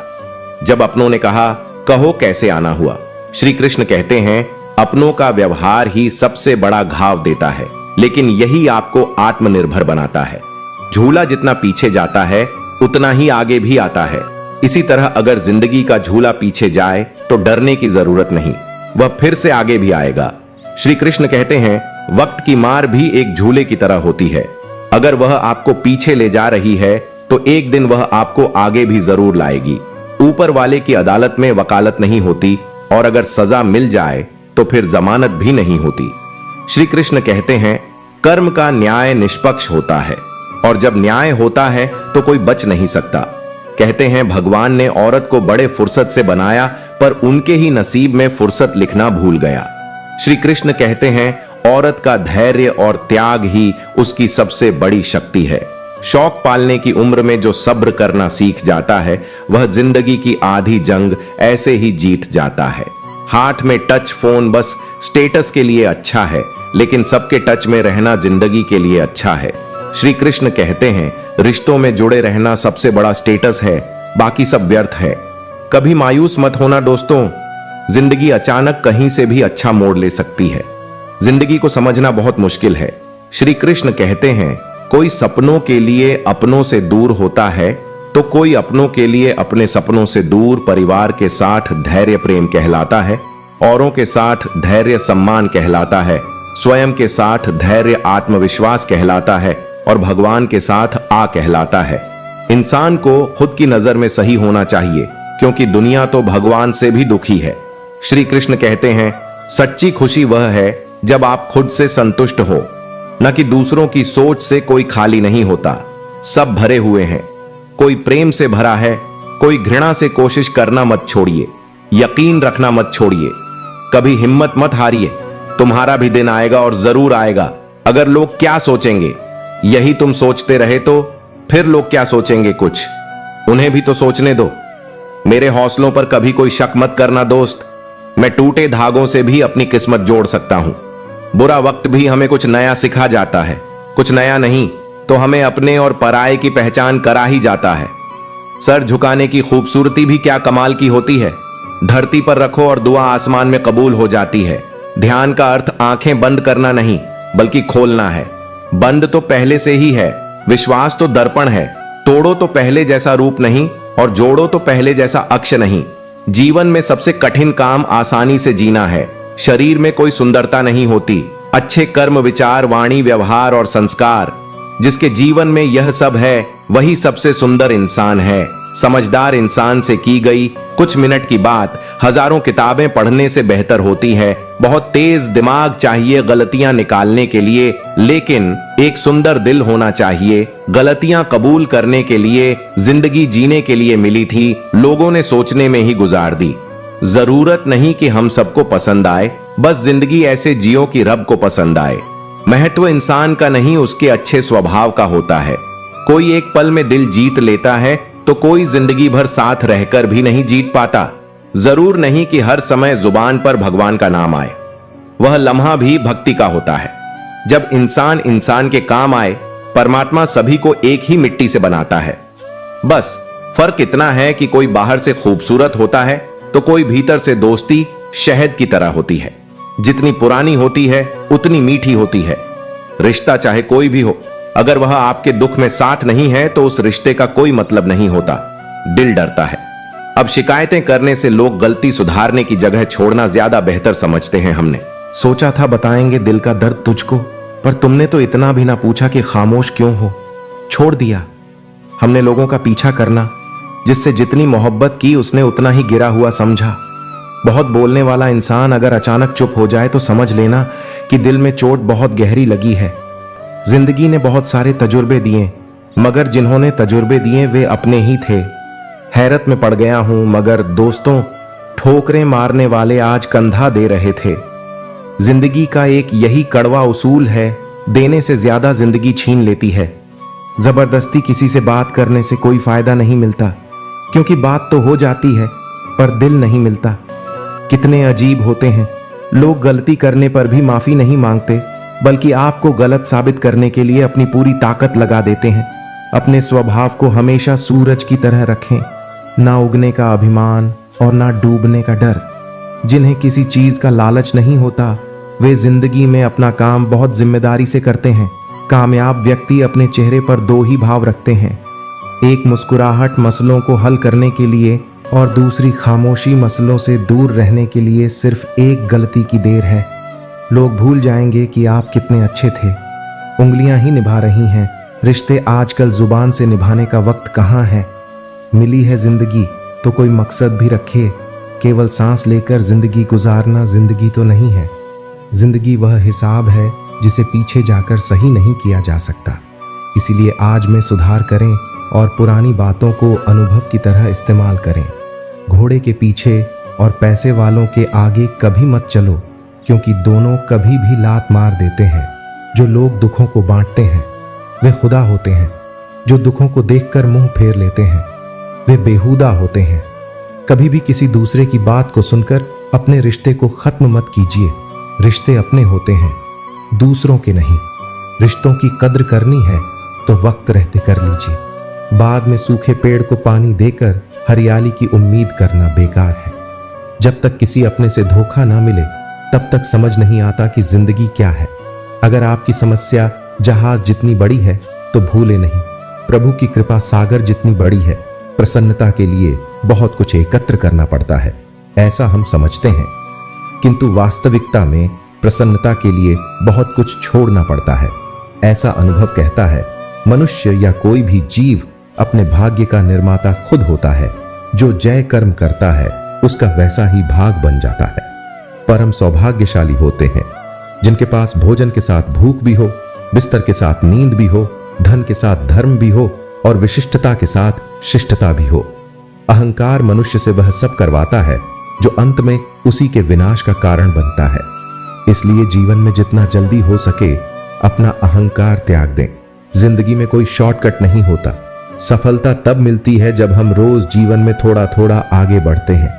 Speaker 1: जब अपनों ने कहा, कहो कैसे आना हुआ। श्री कृष्ण कहते हैं, अपनों का व्यवहार ही सबसे बड़ा घाव देता है, लेकिन यही आपको आत्मनिर्भर बनाता है। झूला जितना पीछे जाता है उतना ही आगे भी आता है। इसी तरह अगर जिंदगी का झूला पीछे जाए तो डरने की जरूरत नहीं, वह फिर से आगे भी आएगा। श्री कृष्ण कहते हैं, वक्त की मार भी एक झूले की तरह होती है। अगर वह आपको पीछे ले जा रही है तो एक दिन वह आपको आगे भी जरूर लाएगी। ऊपर वाले की अदालत में वकालत नहीं होती, और अगर सजा मिल जाए तो फिर जमानत भी नहीं होती। श्री कृष्ण कहते हैं, कर्म का न्याय निष्पक्ष होता है, और जब न्याय होता है तो कोई बच नहीं सकता। कहते हैं, भगवान ने औरत को बड़े फुर्सत से बनाया, पर उनके ही नसीब में फुर्सत लिखना भूल गया। श्री कृष्ण कहते हैं, औरत का धैर्य और त्याग ही उसकी सबसे बड़ी शक्ति है। शौक पालने की उम्र में जो सब्र करना सीख जाता है, वह जिंदगी की आधी जंग ऐसे ही जीत जाता है। हाथ में टच फोन बस स्टेटस के लिए अच्छा है, लेकिन सबके टच में रहना जिंदगी के लिए अच्छा है। श्री कृष्ण कहते हैं, रिश्तों में जुड़े रहना सबसे बड़ा स्टेटस है, बाकी सब व्यर्थ है। कभी मायूस मत होना दोस्तों, जिंदगी अचानक कहीं से भी अच्छा मोड़ ले सकती है। जिंदगी को समझना बहुत मुश्किल है। श्री कृष्ण कहते हैं, कोई सपनों के लिए अपनों से दूर होता है, तो कोई अपनों के लिए अपने सपनों से दूर। परिवार के साथ धैर्य प्रेम कहलाता है, औरों के साथ धैर्य सम्मान कहलाता है, स्वयं के साथ धैर्य आत्मविश्वास कहलाता है, और भगवान के साथ आ कहलाता है। इंसान को खुद की नजर में सही होना चाहिए, क्योंकि दुनिया तो भगवान से भी दुखी है। श्री कृष्ण कहते हैं, सच्ची खुशी वह है जब आप खुद से संतुष्ट हो, न कि दूसरों की सोच से। कोई खाली नहीं होता, सब भरे हुए हैं। कोई प्रेम से भरा है, कोई घृणा से। कोशिश करना मत छोड़िए, यकीन रखना मत छोड़िए, कभी हिम्मत मत हारिए। तुम्हारा भी दिन आएगा, और जरूर आएगा। अगर लोग क्या सोचेंगे यही तुम सोचते रहे तो फिर लोग क्या सोचेंगे, कुछ उन्हें भी तो सोचने दो। मेरे हौसलों पर कभी कोई शक मत करना दोस्त। मैं टूटे धागों से भी अपनी किस्मत जोड़ सकता हूं। बुरा वक्त भी हमें कुछ नया सिखा जाता है, कुछ नया नहीं तो हमें अपने और पराये की पहचान करा ही जाता है। सर झुकाने की खूबसूरती भी क्या कमाल की होती है। धरती पर रखो और दुआ आसमान में कबूल हो जाती है। ध्यान का अर्थ आंखें बंद करना नहीं, बल्कि खोलना है। बंद तो पहले से ही है। विश्वास तो दर्पण है। तोड़ो तो पहले जैसा रूप नहीं, और जोड़ो तो पहले जैसा अक्ष नहीं। जीवन में सबसे कठिन काम आसानी से जीना है। शरीर में कोई सुंदरता नहीं होती, अच्छे कर्म, विचार, वाणी, व्यवहार और संस्कार। जिसके जीवन में यह सब है, वही सबसे सुंदर इंसान है। समझदार इंसान से की गई कुछ मिनट की बात हजारों किताबें पढ़ने से बेहतर होती है। बहुत तेज दिमाग चाहिए गलतियां निकालने के लिए, लेकिन एक सुंदर दिल होना चाहिए गलतियां कबूल करने के लिए। जिंदगी जीने के लिए मिली थी, लोगों ने सोचने में ही गुजार दी। जरूरत नहीं कि हम सबको पसंद आए, बस जिंदगी ऐसे जियो कि रब को पसंद आए। महत्व इंसान का नहीं, उसके अच्छे स्वभाव का होता है। कोई एक पल में दिल जीत लेता है, तो कोई जिंदगी भर साथ रहकर भी नहीं जीत पाता। जरूर नहीं कि हर समय जुबान पर भगवान का नाम आए, वह लम्हा भी भक्ति का होता है। जब इंसान इंसान के काम आए, परमात्मा सभी को एक ही मिट्टी से बनाता है। बस फर्क इतना है कि कोई बाहर से खूबसूरत होता है तो कोई भीतर से दोस्ती शहद की तरह होती है। जितनी पुरानी होती है उतनी मीठी होती है। रिश्ता चाहे कोई भी हो, अगर वह आपके दुख में साथ नहीं है तो उस रिश्ते का कोई मतलब नहीं होता। दिल डरता है। अब शिकायतें करने से लोग गलती सुधारने की जगह छोड़ना ज्यादा बेहतर समझते हैं। हमने सोचा था बताएंगे दिल का दर्द तुझको, पर तुमने तो इतना भी ना पूछा कि खामोश क्यों हो। छोड़ दिया हमने लोगों का पीछा करना। जिससे जितनी मोहब्बत की उसने उतना ही गिरा हुआ समझा। बहुत बोलने वाला इंसान अगर अचानक चुप हो जाए तो समझ लेना कि दिल में चोट बहुत गहरी लगी है। जिंदगी ने बहुत सारे तजुर्बे दिए, मगर जिन्होंने तजुर्बे दिए वे अपने ही थे। हैरत में पड़ गया हूं, मगर दोस्तों ठोकरें मारने वाले आज कंधा दे रहे थे। जिंदगी का एक यही कड़वा उसूल है, देने से ज्यादा जिंदगी छीन लेती है। जबरदस्ती किसी से बात करने से कोई फायदा नहीं मिलता, क्योंकि बात तो हो जाती है पर दिल नहीं मिलता। कितने अजीब होते हैं लोग, गलती करने पर भी माफी नहीं मांगते, बल्कि आपको गलत साबित करने के लिए अपनी पूरी ताकत लगा देते हैं। अपने स्वभाव को हमेशा सूरज की तरह रखें, ना उगने का अभिमान और ना डूबने का डर। जिन्हें किसी चीज का लालच नहीं होता वे जिंदगी में अपना काम बहुत जिम्मेदारी से करते हैं। कामयाब व्यक्ति अपने चेहरे पर दो ही भाव रखते हैं, एक मुस्कुराहट मसलों को हल करने के लिए और दूसरी खामोशी मसलों से दूर रहने के लिए। सिर्फ एक गलती की देर है, लोग भूल जाएंगे कि आप कितने अच्छे थे। उंगलियां ही निभा रही हैं रिश्ते, आजकल जुबान से निभाने का वक्त कहाँ है। मिली है जिंदगी तो कोई मकसद भी रखे, केवल सांस लेकर जिंदगी गुजारना जिंदगी तो नहीं है। जिंदगी वह हिसाब है जिसे पीछे जाकर सही नहीं किया जा सकता। इसीलिए आज में सुधार करें और पुरानी बातों को अनुभव की तरह इस्तेमाल करें। घोड़े के पीछे और पैसे वालों के आगे कभी मत चलो, क्योंकि दोनों कभी भी लात मार देते हैं। जो लोग दुखों को बांटते हैं वे खुदा होते हैं, जो दुखों को देखकर मुंह फेर लेते हैं वे बेहुदा होते हैं। कभी भी किसी दूसरे की बात को सुनकर अपने रिश्ते को खत्म मत कीजिए। रिश्ते अपने होते हैं, दूसरों के नहीं। रिश्तों की कद्र करनी है तो वक्त रहते कर लीजिए। बाद में सूखे पेड़ को पानी देकर हरियाली की उम्मीद करना बेकार है। जब तक किसी अपने से धोखा ना मिले तब तक समझ नहीं आता कि जिंदगी क्या है। अगर आपकी समस्या जहाज जितनी बड़ी है तो भूले नहीं, प्रभु की कृपा सागर जितनी बड़ी है। प्रसन्नता के लिए बहुत कुछ एकत्र करना पड़ता है, ऐसा हम समझते हैं, किंतु वास्तविकता में प्रसन्नता के लिए बहुत कुछ छोड़ना पड़ता है, ऐसा अनुभव कहता है। मनुष्य या कोई भी जीव अपने भाग्य का निर्माता खुद होता है। जो जय कर्म करता है उसका वैसा ही भाग बन जाता है। परम सौभाग्यशाली होते हैं जिनके पास भोजन के साथ भूख भी हो, बिस्तर के साथ नींद भी हो, धन के साथ धर्म भी हो और विशिष्टता के साथ शिष्टता भी हो। अहंकार मनुष्य से वह सब करवाता है जो अंत में उसी के विनाश का कारण बनता है। इसलिए जीवन में जितना जल्दी हो सके अपना अहंकार त्याग दें। जिंदगी में कोई शॉर्टकट नहीं होता। सफलता तब मिलती है जब हम रोज जीवन में थोड़ा थोड़ा आगे बढ़ते हैं।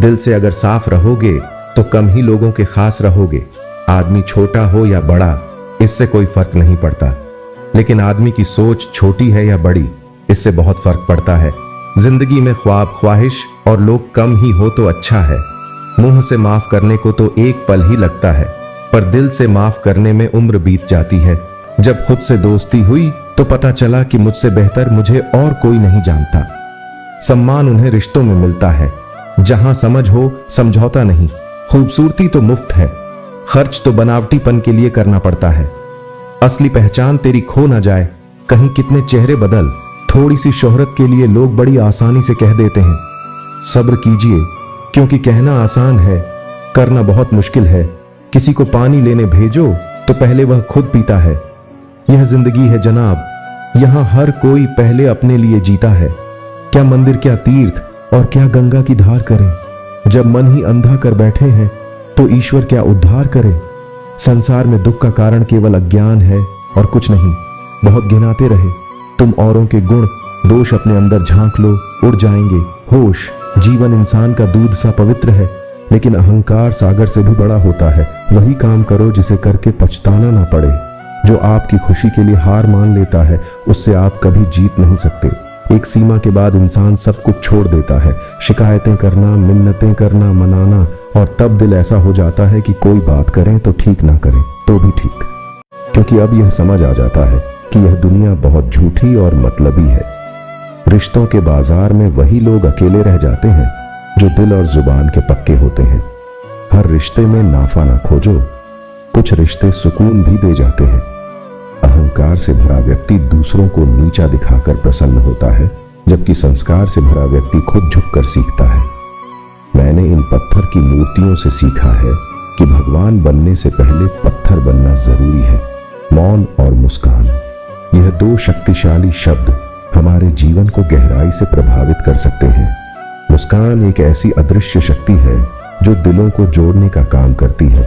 Speaker 1: दिल से अगर साफ रहोगे तो कम ही लोगों के खास रहोगे। आदमी छोटा हो या बड़ा इससे कोई फर्क नहीं पड़ता, लेकिन आदमी की सोच छोटी है या बड़ी इससे बहुत फर्क पड़ता है। जिंदगी में ख्वाब, ख्वाहिश और लोग कम ही हो तो अच्छा है। मुंह से माफ करने को तो एक पल ही लगता है, पर दिल से माफ करने में उम्र बीत जाती है। जब खुद से दोस्ती हुई तो पता चला कि मुझसे बेहतर मुझे और कोई नहीं जानता। सम्मान उन्हें रिश्तों में मिलता है जहां समझ हो, समझौता नहीं। खूबसूरती तो मुफ्त है, खर्च तो बनावटीपन के लिए करना पड़ता है। असली पहचान तेरी खो ना जाए। कहीं कितने चेहरे बदल, थोड़ी सी शोहरत के लिए लोग बड़ी आसानी से कह देते हैं। सब्र कीजिए, क्योंकि कहना आसान है, करना बहुत मुश्किल है। किसी को पानी लेने भेजो तो पहले वह खुद पीता है। यह जिंदगी है जनाब, यहां हर कोई पहले अपने लिए जीता है। क्या मंदिर, क्या तीर्थ और क्या गंगा की धार करें। जब मन ही अंधा कर बैठे हैं तो ईश्वर क्या उद्धार करे। संसार में दुख का कारण केवल अज्ञान है और कुछ नहीं। बहुत गिनाते रहे तुम औरों के गुण,
Speaker 3: दोष अपने अंदर झांक लो, उड़ जाएंगे। होश, जीवन इंसान का दूध सा पवित्र है, लेकिन अहंकार सागर से भी बड़ा होता है। वही काम करो जिसे करके पछताना ना पड़े। जो आपकी खुशी के लिए हार मान लेता है, उससे आप कभी जीत नहीं सकते। एक सीमा के बाद इंसान सब कुछ छोड़ देता है। शिकायतें करना, मिन्नतें करना, मनाना, और तब दिल ऐसा हो जाता है कि कोई बात करें तो ठीक ना करें तो भी ठीक, क्योंकि अब यह समझ आ जाता है कि यह दुनिया बहुत झूठी और मतलबी है। रिश्तों के बाजार में वही लोग अकेले रह जाते हैं जो दिल और जुबान के पक्के होते हैं। हर रिश्ते में नाफा ना खोजो, कुछ रिश्ते सुकून भी दे जाते हैं। अहंकार से भरा व्यक्ति दूसरों को नीचा दिखाकर प्रसन्न होता है, जबकि संस्कार से भरा व्यक्ति खुद झुककर सीखता है। मैंने इन पत्थर की मूर्तियों से सीखा है कि भगवान बनने से पहले पत्थर बनना जरूरी है। मौन और मुस्कान, यह दो शक्तिशाली शब्द हमारे जीवन को गहराई से प्रभावित कर सकते हैं। मुस्कान एक ऐसी अदृश्य शक्ति है जो दिलों को जोड़ने का काम करती है।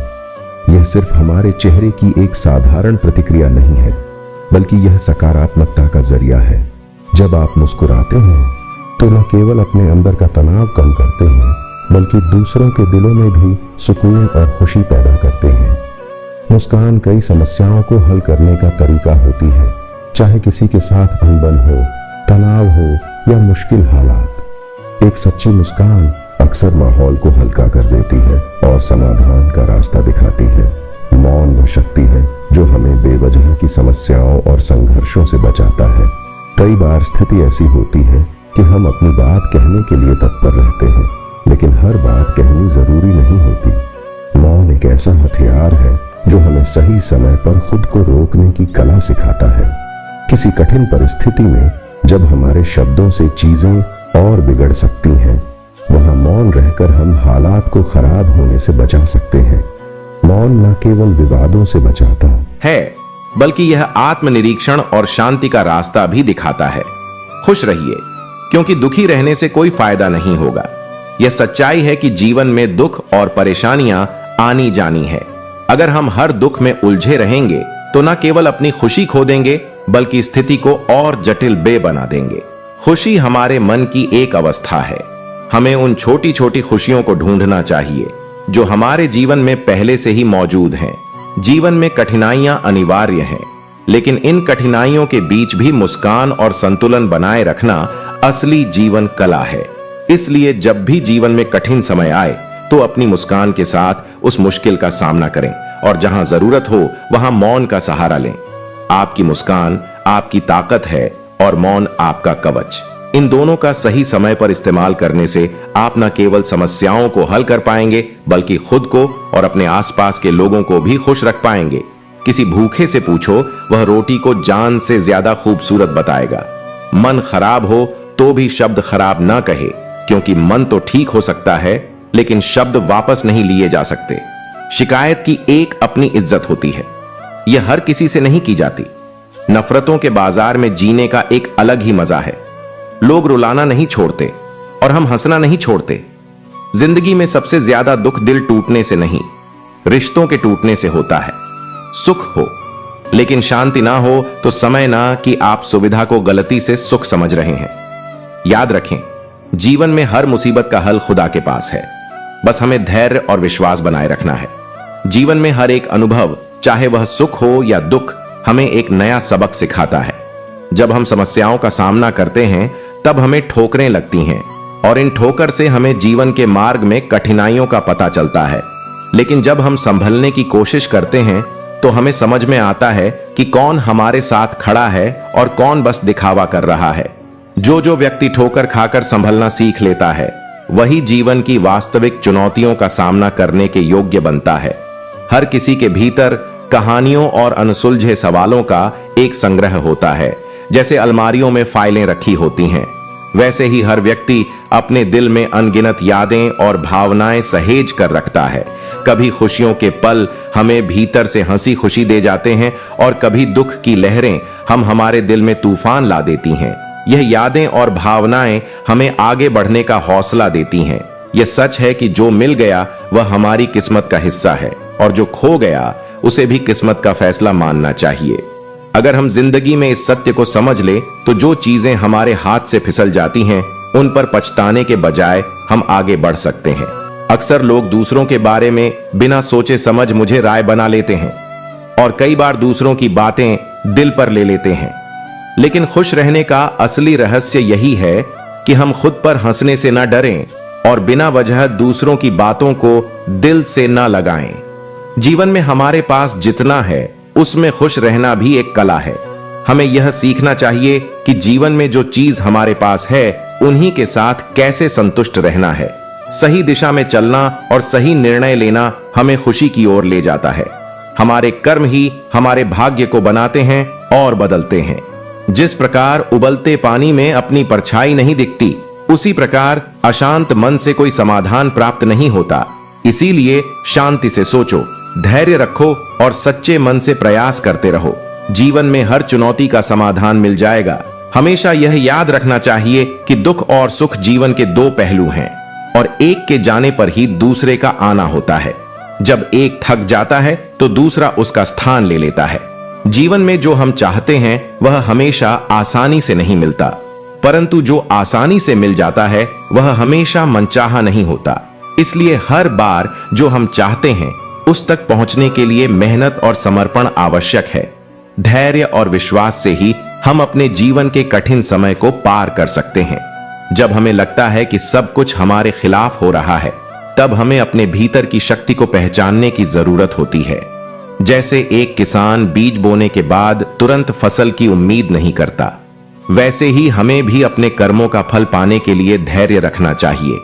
Speaker 3: यह सिर्फ हमारे चेहरे की एक साधारण प्रतिक्रिया नहीं है, बल्कि यह सकारात्मकता का जरिया है। जब आप मुस्कुराते हैं तो न केवल अपने अंदर का तनाव कम करते हैं, बल्कि दूसरों के दिलों में भी सुकून और खुशी पैदा करते हैं। मुस्कान कई समस्याओं को हल करने का तरीका होती है, चाहे किसी के साथ अनबन हो, तनाव हो या मुश्किल हालात। एक सच्ची मुस्कान अक्सर माहौल को हल्का कर देती है और समाधान का रास्ता दिखाती है। मौन वह शक्ति है जो हमें बेवजह की समस्याओं और संघर्षों से बचाता है। कई बार स्थिति ऐसी होती है कि हम अपनी बात कहने के लिए तत्पर रहते हैं, लेकिन हर बात कहनी जरूरी नहीं होती। मौन एक ऐसा हथियार है जो हमें सही समय पर खुद को रोकने की कला सिखाता है। किसी कठिन परिस्थिति में जब हमारे शब्दों से चीजें और बिगड़ सकती हैं, वहां मौन रहकर हम हालात को खराब होने से बचा सकते हैं। मौन न केवल विवादों से बचाता
Speaker 1: है, बल्कि यह आत्मनिरीक्षण और शांति का रास्ता भी दिखाता है। खुश रहिए, क्योंकि दुखी रहने से कोई फायदा नहीं होगा। यह सच्चाई है कि जीवन में दुख और परेशानियां आनी जानी है। अगर हम हर दुख में उलझे रहेंगे तो न केवल अपनी खुशी खो देंगे, बल्कि स्थिति को और जटिल बना देंगे। खुशी हमारे मन की एक अवस्था है। हमें उन छोटी छोटी खुशियों को ढूंढना चाहिए जो हमारे जीवन में पहले से ही मौजूद हैं। जीवन में कठिनाइयां अनिवार्य हैं, लेकिन इन कठिनाइयों के बीच भी मुस्कान और संतुलन बनाए रखना असली जीवन कला है। इसलिए जब भी जीवन में कठिन समय आए तो अपनी मुस्कान के साथ उस मुश्किल का सामना करें, और जहां जरूरत हो वहां मौन का सहारा लें। आपकी मुस्कान आपकी ताकत है और मौन आपका कवच। इन दोनों का सही समय पर इस्तेमाल करने से आप न केवल समस्याओं को हल कर पाएंगे, बल्कि खुद को और अपने आसपास के लोगों को भी खुश रख पाएंगे। किसी भूखे से पूछो, वह रोटी को जान से ज्यादा खूबसूरत बताएगा। मन खराब हो तो भी शब्द खराब ना कहे, क्योंकि मन तो ठीक हो सकता है, लेकिन शब्द वापस नहीं लिए जा सकते। शिकायत की एक अपनी इज्जत होती है, यह हर किसी से नहीं की जाती। नफरतों के बाजार में जीने का एक अलग ही मजा है। लोग रुलाना नहीं छोड़ते और हम हंसना नहीं छोड़ते। जिंदगी में सबसे ज्यादा दुख दिल टूटने से नहीं, रिश्तों के टूटने से होता है। सुख हो लेकिन शांति ना हो तो समय ना कि आप सुविधा को गलती से सुख समझ रहे हैं। याद रखें, जीवन में हर मुसीबत का हल खुदा के पास है, बस हमें धैर्य और विश्वास बनाए रखना है। जीवन में हर एक अनुभव, चाहे वह सुख हो या दुख, हमें एक नया सबक सिखाता है। जब हम समस्याओं का सामना करते हैं तब हमें ठोकरें लगती हैं, और इन ठोकर से हमें जीवन के मार्ग में कठिनाइयों का पता चलता है। लेकिन जब हम संभलने की कोशिश करते हैं तो हमें समझ में आता है कि कौन हमारे साथ खड़ा है और कौन बस दिखावा कर रहा है। जो व्यक्ति ठोकर खाकर संभलना सीख लेता है, वही जीवन की वास्तविक चुनौतियों का सामना करने के योग्य बनता है। हर किसी के भीतर कहानियों और अनसुलझे सवालों का एक संग्रह होता है। जैसे अलमारियों में फाइलें रखी होती हैं, वैसे ही हर व्यक्ति अपने दिल में अनगिनत यादें और भावनाएं सहेज कर रखता है। कभी खुशियों के पल हमें भीतर से हंसी खुशी दे जाते हैं, और कभी दुख की लहरें हमारे दिल में तूफान ला देती हैं। यह यादें और भावनाएं हमें आगे बढ़ने का हौसला देती हैं। यह सच है कि जो मिल गया वह हमारी किस्मत का हिस्सा है, और जो खो गया उसे भी किस्मत का फैसला मानना चाहिए। अगर हम जिंदगी में इस सत्य को समझ ले तो जो चीजें हमारे हाथ से फिसल जाती हैं उन पर पछताने के बजाय हम आगे बढ़ सकते हैं। अक्सर लोग दूसरों के बारे में बिना सोचे समझ मुझे राय बना लेते हैं और कई बार दूसरों की बातें दिल पर ले लेते हैं। लेकिन खुश रहने का असली रहस्य यही है कि हम खुद पर हंसने से ना डरें और बिना वजह दूसरों की बातों को दिल से ना लगाएं। जीवन में हमारे पास जितना है उसमें खुश रहना भी एक कला है। हमें यह सीखना चाहिए कि जीवन में जो चीज हमारे पास है उन्हीं के साथ कैसे संतुष्ट रहना है। सही दिशा में चलना और सही निर्णय लेना हमें खुशी की ओर ले जाता है। हमारे कर्म ही हमारे भाग्य को बनाते हैं और बदलते हैं। जिस प्रकार उबलते पानी में अपनी परछाई नहीं दिखती, उसी प्रकार अशांत मन से कोई समाधान प्राप्त नहीं होता। इसीलिए शांति से सोचो, धैर्य रखो और सच्चे मन से प्रयास करते रहो। जीवन में हर चुनौती का समाधान मिल जाएगा। हमेशा यह याद रखना चाहिए कि दुख और सुख जीवन के दो पहलू हैं और एक के जाने पर ही दूसरे का आना होता है। जब एक थक जाता है तो दूसरा उसका स्थान ले लेता है। जीवन में जो हम चाहते हैं वह हमेशा आसानी से नहीं मिलता, परंतु जो आसानी से मिल जाता है वह हमेशा मनचाहा नहीं होता। इसलिए हर बार जो हम चाहते हैं उस तक पहुंचने के लिए मेहनत और समर्पण आवश्यक है। धैर्य और विश्वास से ही हम अपने जीवन के कठिन समय को पार कर सकते हैं। जब हमें लगता है कि सब कुछ हमारे खिलाफ हो रहा है, तब हमें अपने भीतर की शक्ति को पहचानने की जरूरत होती है। जैसे एक किसान बीज बोने के बाद तुरंत फसल की उम्मीद नहीं करता, वैसे ही हमें भी अपने कर्मों का फल पाने के लिए धैर्य रखना चाहिए।